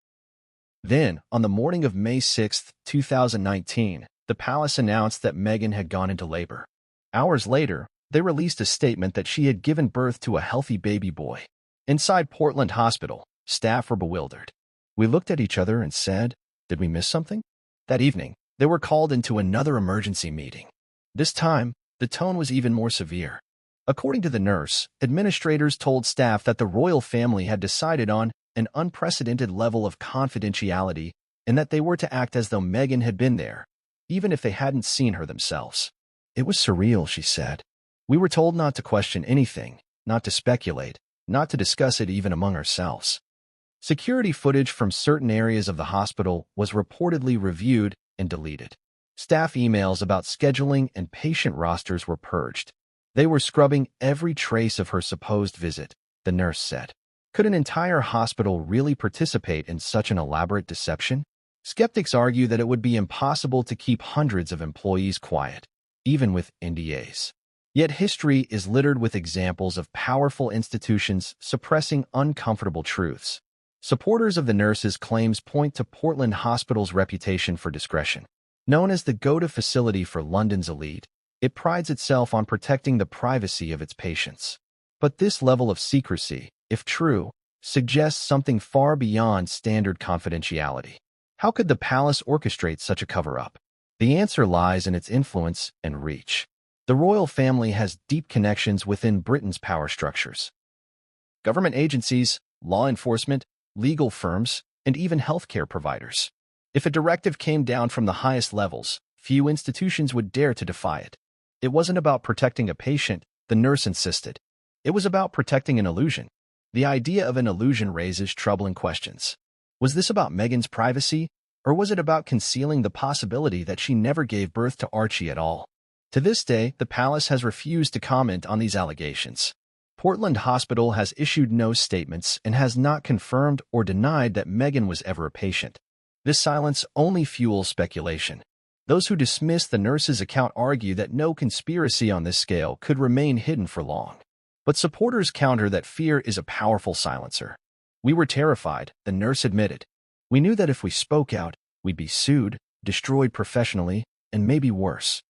Then, on the morning of May 6, 2019, the palace announced that Meghan had gone into labor. Hours later, they released a statement that she had given birth to a healthy baby boy. Inside Portland Hospital, staff were bewildered. We looked at each other and said, "Did we miss something?" That evening, they were called into another emergency meeting. This time, the tone was even more severe. According to the nurse, administrators told staff that the royal family had decided on an unprecedented level of confidentiality and that they were to act as though Meghan had been there, even if they hadn't seen her themselves. It was surreal, she said. We were told not to question anything, not to speculate, not to discuss it even among ourselves. Security footage from certain areas of the hospital was reportedly reviewed and deleted. Staff emails about scheduling and patient rosters were purged. They were scrubbing every trace of her supposed visit. the nurse said. Could an entire hospital really participate in such an elaborate deception? Skeptics argue that it would be impossible to keep hundreds of employees quiet, even with NDAs. Yet history is littered with examples of powerful institutions suppressing uncomfortable truths. Supporters of the nurse's claims point to Portland Hospital's reputation for discretion. Known as the go-to facility for London's elite, it prides itself on protecting the privacy of its patients. But this level of secrecy, if true, suggests something far beyond standard confidentiality. How could the palace orchestrate such a cover-up? The answer lies in its influence and reach. The royal family has deep connections within Britain's power structures. Government agencies, law enforcement, legal firms, and even healthcare providers. If a directive came down from the highest levels, few institutions would dare to defy it. It wasn't about protecting a patient, the nurse insisted. It was about protecting an illusion. The idea of an illusion raises troubling questions. Was this about Meghan's privacy, or was it about concealing the possibility that she never gave birth to Archie at all? To this day, the palace has refused to comment on these allegations. Portland Hospital has issued no statements and has not confirmed or denied that Meghan was ever a patient. This silence only fuels speculation. Those who dismiss the nurse's account argue that no conspiracy on this scale could remain hidden for long. But supporters counter that fear is a powerful silencer. We were terrified, the nurse admitted. We knew that if we spoke out, we'd be sued, destroyed professionally, and maybe worse.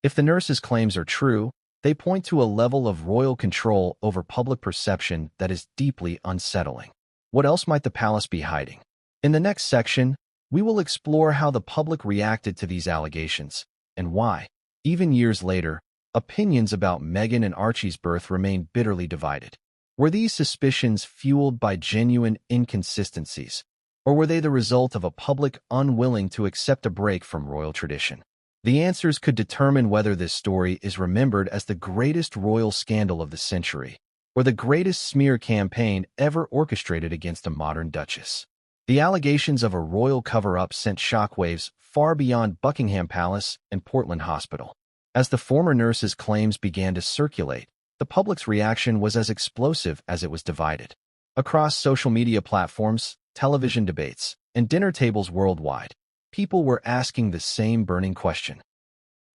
If the nurse's claims are true, they point to a level of royal control over public perception that is deeply unsettling. What else might the palace be hiding? In the next section, we will explore how the public reacted to these allegations and why, even years later, opinions about Meghan and Archie's birth remain bitterly divided. Were these suspicions fueled by genuine inconsistencies, or were they the result of a public unwilling to accept a break from royal tradition? The answers could determine whether this story is remembered as the greatest royal scandal of the century, or the greatest smear campaign ever orchestrated against a modern duchess. The allegations of a royal cover-up sent shockwaves far beyond Buckingham Palace and Portland Hospital. As the former nurse's claims began to circulate, the public's reaction was as explosive as it was divided. Across social media platforms, television debates, and dinner tables worldwide, people were asking the same burning question.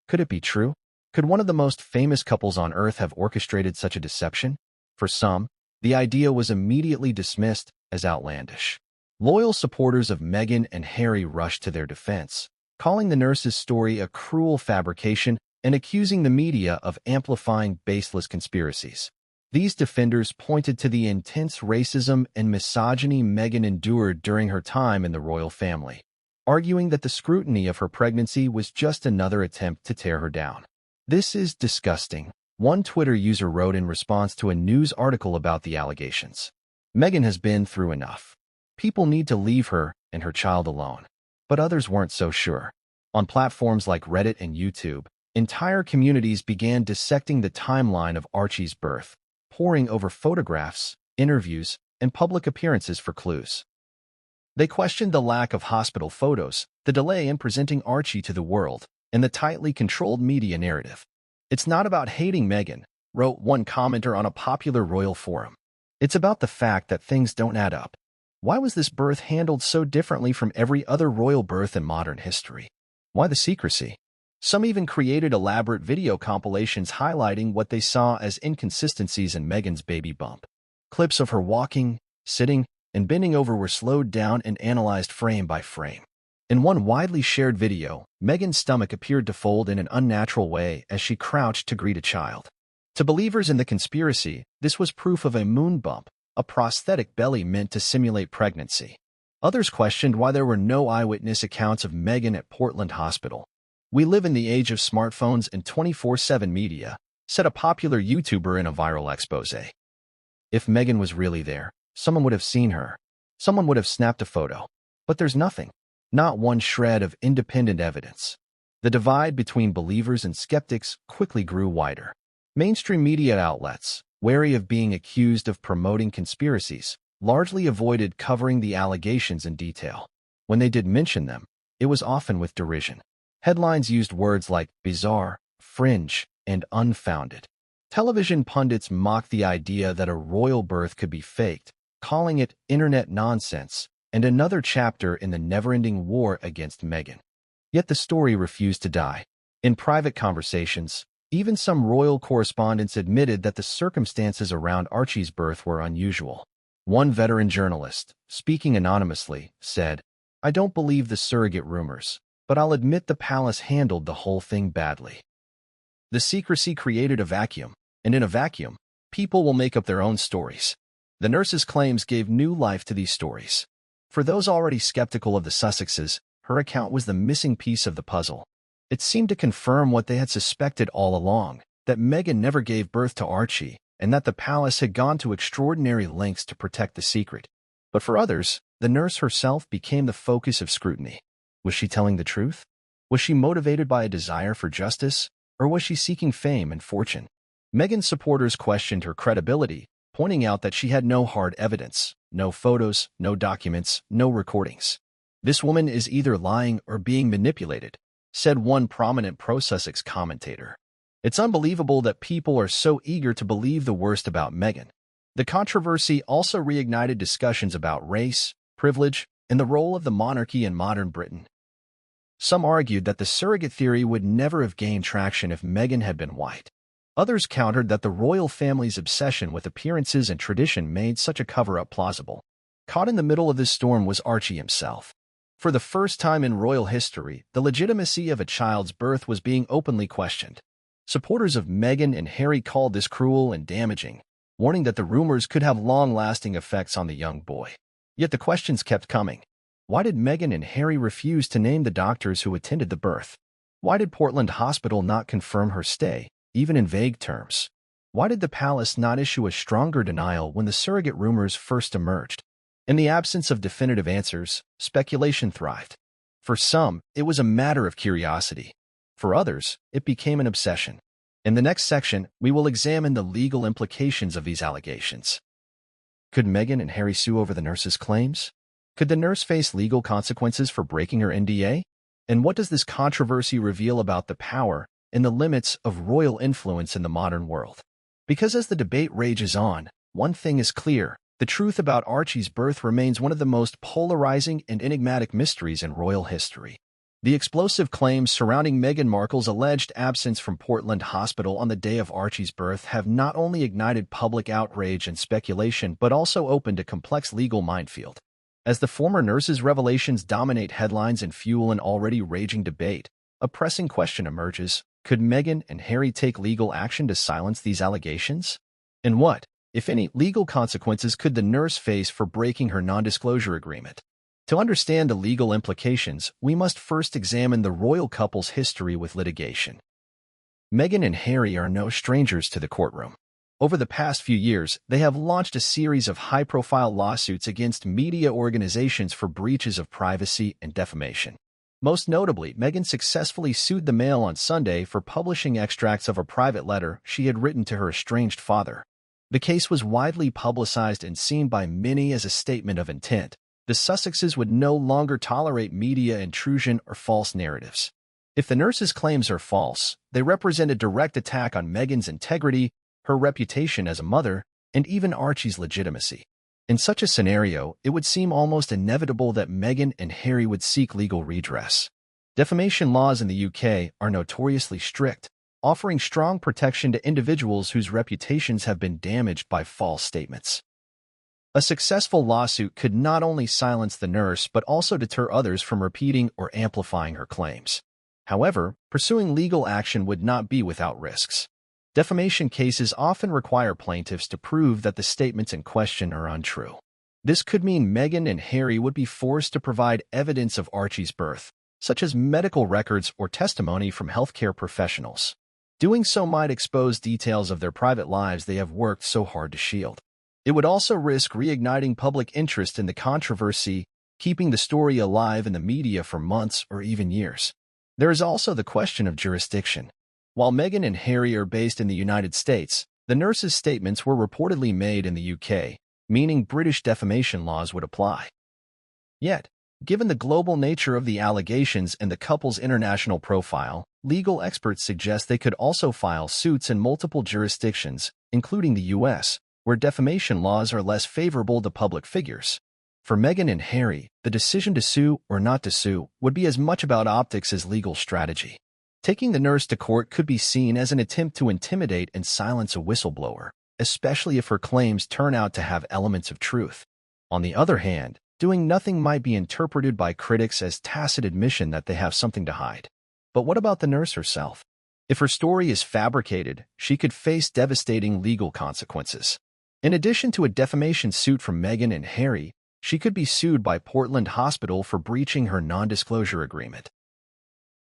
Could it be true? Could one of the most famous couples on earth have orchestrated such a deception? For some, the idea was immediately dismissed as outlandish. Loyal supporters of Meghan and Harry rushed to their defense, calling the nurse's story a cruel fabrication and accusing the media of amplifying baseless conspiracies. These defenders pointed to the intense racism and misogyny Meghan endured during her time in the royal family, arguing that the scrutiny of her pregnancy was just another attempt to tear her down. "This is disgusting," one Twitter user wrote in response to a news article about the allegations. "Meghan has been through enough. People need to leave her and her child alone." But others weren't so sure. On platforms like Reddit and YouTube, entire communities began dissecting the timeline of Archie's birth, poring over photographs, interviews, and public appearances for clues. They questioned the lack of hospital photos, the delay in presenting Archie to the world, and the tightly controlled media narrative. "It's not about hating Meghan," wrote one commenter on a popular royal forum. "It's about the fact that things don't add up. Why was this birth handled so differently from every other royal birth in modern history? Why the secrecy?" Some even created elaborate video compilations highlighting what they saw as inconsistencies in Meghan's baby bump. Clips of her walking, sitting, and bending over were slowed down and analyzed frame by frame. In one widely shared video, Meghan's stomach appeared to fold in an unnatural way as she crouched to greet a child. To believers in the conspiracy, this was proof of a moon bump, a prosthetic belly meant to simulate pregnancy. Others questioned why there were no eyewitness accounts of Meghan at Portland Hospital. "We live in the age of smartphones and 24/7 media," said a popular YouTuber in a viral exposé. If Meghan was really there, someone would have seen her. Someone would have snapped a photo. But there's nothing. Not one shred of independent evidence. The divide between believers and skeptics quickly grew wider. Mainstream media outlets, wary of being accused of promoting conspiracies, largely avoided covering the allegations in detail. When they did mention them, it was often with derision. Headlines used words like bizarre, fringe, and unfounded. Television pundits mocked the idea that a royal birth could be faked, calling it internet nonsense and another chapter in the never-ending war against Meghan. Yet the story refused to die. In private conversations, even some royal correspondents admitted that the circumstances around Archie's birth were unusual. One veteran journalist, speaking anonymously, said, "I don't believe the surrogate rumors, but I'll admit the palace handled the whole thing badly." The secrecy created a vacuum, and in a vacuum, people will make up their own stories. The nurse's claims gave new life to these stories. For those already skeptical of the Sussexes, her account was the missing piece of the puzzle. It seemed to confirm what they had suspected all along, that Meghan never gave birth to Archie, and that the palace had gone to extraordinary lengths to protect the secret. But for others, the nurse herself became the focus of scrutiny. Was she telling the truth? Was she motivated by a desire for justice, or was she seeking fame and fortune? Meghan's supporters questioned her credibility, pointing out that she had no hard evidence, no photos, no documents, no recordings. "This woman is either lying or being manipulated," said one prominent pro-Sussex commentator. It's unbelievable that people are so eager to believe the worst about Meghan. The controversy also reignited discussions about race, privilege, and the role of the monarchy in modern Britain. Some argued that the surrogate theory would never have gained traction if Meghan had been white. Others countered that the royal family's obsession with appearances and tradition made such a cover-up plausible. Caught in the middle of this storm was Archie himself. For the first time in royal history, the legitimacy of a child's birth was being openly questioned. Supporters of Meghan and Harry called this cruel and damaging, warning that the rumors could have long-lasting effects on the young boy. Yet the questions kept coming. Why did Meghan and Harry refuse to name the doctors who attended the birth? Why did Portland Hospital not confirm her stay, even in vague terms? Why did the palace not issue a stronger denial when the surrogate rumors first emerged? In the absence of definitive answers, speculation thrived. For some, it was a matter of curiosity. For others, it became an obsession. In the next section, we will examine the legal implications of these allegations. Could Meghan and Harry sue over the nurse's claims? Could the nurse face legal consequences for breaking her NDA? And what does this controversy reveal about the power and the limits of royal influence in the modern world? Because as the debate rages on, one thing is clear. The truth about Archie's birth remains one of the most polarizing and enigmatic mysteries in royal history. The explosive claims surrounding Meghan Markle's alleged absence from Portland Hospital on the day of Archie's birth have not only ignited public outrage and speculation but also opened a complex legal minefield. As the former nurse's revelations dominate headlines and fuel an already raging debate, a pressing question emerges: could Meghan and Harry take legal action to silence these allegations? And what, if any, legal consequences could the nurse face for breaking her non-disclosure agreement? To understand the legal implications, we must first examine the royal couple's history with litigation. Meghan and Harry are no strangers to the courtroom. Over the past few years, they have launched a series of high-profile lawsuits against media organizations for breaches of privacy and defamation. Most notably, Meghan successfully sued the Mail on Sunday for publishing extracts of a private letter she had written to her estranged father. The case was widely publicized and seen by many as a statement of intent. The Sussexes would no longer tolerate media intrusion or false narratives. If the nurse's claims are false, they represent a direct attack on Meghan's integrity, her reputation as a mother, and even Archie's legitimacy. In such a scenario, it would seem almost inevitable that Meghan and Harry would seek legal redress. Defamation laws in the UK are notoriously strict, offering strong protection to individuals whose reputations have been damaged by false statements. A successful lawsuit could not only silence the nurse but also deter others from repeating or amplifying her claims. However, pursuing legal action would not be without risks. Defamation cases often require plaintiffs to prove that the statements in question are untrue. This could mean Meghan and Harry would be forced to provide evidence of Archie's birth, such as medical records or testimony from healthcare professionals. Doing so might expose details of their private lives they have worked so hard to shield. It would also risk reigniting public interest in the controversy, keeping the story alive in the media for months or even years. There is also the question of jurisdiction. While Meghan and Harry are based in the United States, the nurse's statements were reportedly made in the UK, meaning British defamation laws would apply. Yet, Given the global nature of the allegations and the couple's international profile, legal experts suggest they could also file suits in multiple jurisdictions, including the U.S., where defamation laws are less favorable to public figures. For Meghan and Harry, the decision to sue or not to sue would be as much about optics as legal strategy. Taking the nurse to court could be seen as an attempt to intimidate and silence a whistleblower, especially if her claims turn out to have elements of truth. On the other hand, doing nothing might be interpreted by critics as tacit admission that they have something to hide. But what about the nurse herself? If her story is fabricated, she could face devastating legal consequences. In addition to a defamation suit from Meghan and Harry, she could be sued by Portland Hospital for breaching her non-disclosure agreement.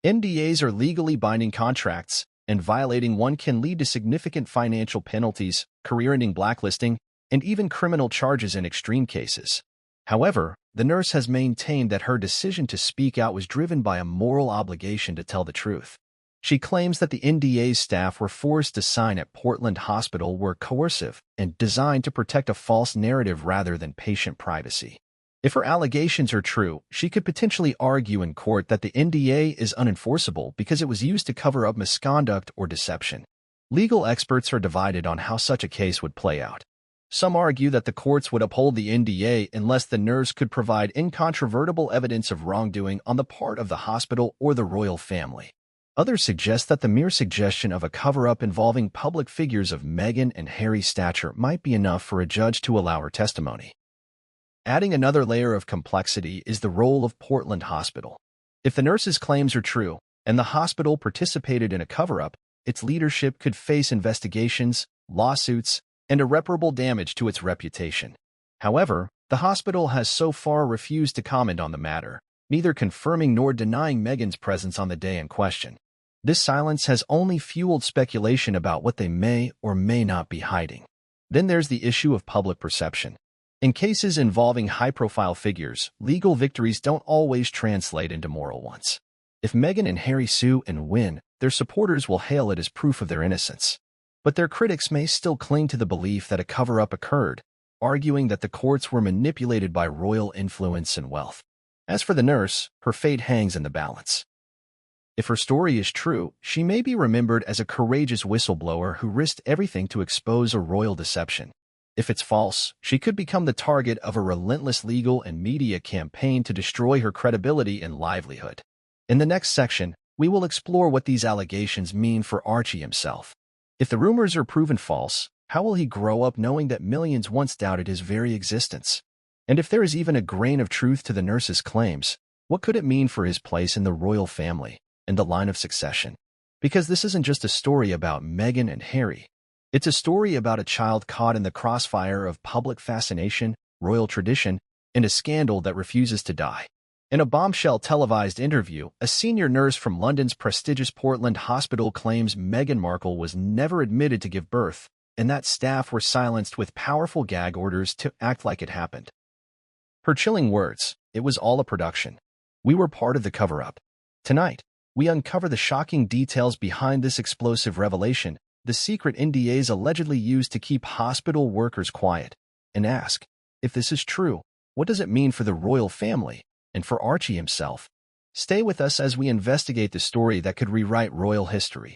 NDAs are legally binding contracts, and violating one can lead to significant financial penalties, career-ending blacklisting, and even criminal charges in extreme cases. However, the nurse has maintained that her decision to speak out was driven by a moral obligation to tell the truth. She claims that the NDA's staff were forced to sign at Portland Hospital were coercive and designed to protect a false narrative rather than patient privacy. If her allegations are true, she could potentially argue in court that the NDA is unenforceable because it was used to cover up misconduct or deception. Legal experts are divided on how such a case would play out. Some argue that the courts would uphold the NDA unless the nurse could provide incontrovertible evidence of wrongdoing on the part of the hospital or the royal family. Others suggest that the mere suggestion of a cover-up involving public figures of Meghan and Harry's stature might be enough for a judge to allow her testimony. Adding another layer of complexity is the role of Portland Hospital. If the nurse's claims are true, and the hospital participated in a cover-up, its leadership could face investigations, lawsuits, and irreparable damage to its reputation. However, the hospital has so far refused to comment on the matter, neither confirming nor denying Meghan's presence on the day in question. This silence has only fueled speculation about what they may or may not be hiding. Then there's the issue of public perception. In cases involving high-profile figures, legal victories don't always translate into moral ones. If Meghan and Harry sue and win, their supporters will hail it as proof of their innocence. But their critics may still cling to the belief that a cover-up occurred, arguing that the courts were manipulated by royal influence and wealth. As for the nurse, her fate hangs in the balance. If her story is true, she may be remembered as a courageous whistleblower who risked everything to expose a royal deception. If it's false, she could become the target of a relentless legal and media campaign to destroy her credibility and livelihood. In the next section, we will explore what these allegations mean for Archie himself. If the rumors are proven false, how will he grow up knowing that millions once doubted his very existence? And if there is even a grain of truth to the nurse's claims, what could it mean for his place in the royal family and the line of succession? Because this isn't just a story about Meghan and Harry. It's a story about a child caught in the crossfire of public fascination, royal tradition, and a scandal that refuses to die. In a bombshell televised interview, a senior nurse from London's prestigious Portland Hospital claims Meghan Markle was never admitted to give birth, and that staff were silenced with powerful gag orders to act like it happened. Her chilling words, "It was all a production. We were part of the cover-up." Tonight, we uncover the shocking details behind this explosive revelation, the secret NDAs allegedly used to keep hospital workers quiet, and ask, if this is true, what does it mean for the royal family and for Archie himself? Stay with us as we investigate the story that could rewrite royal history.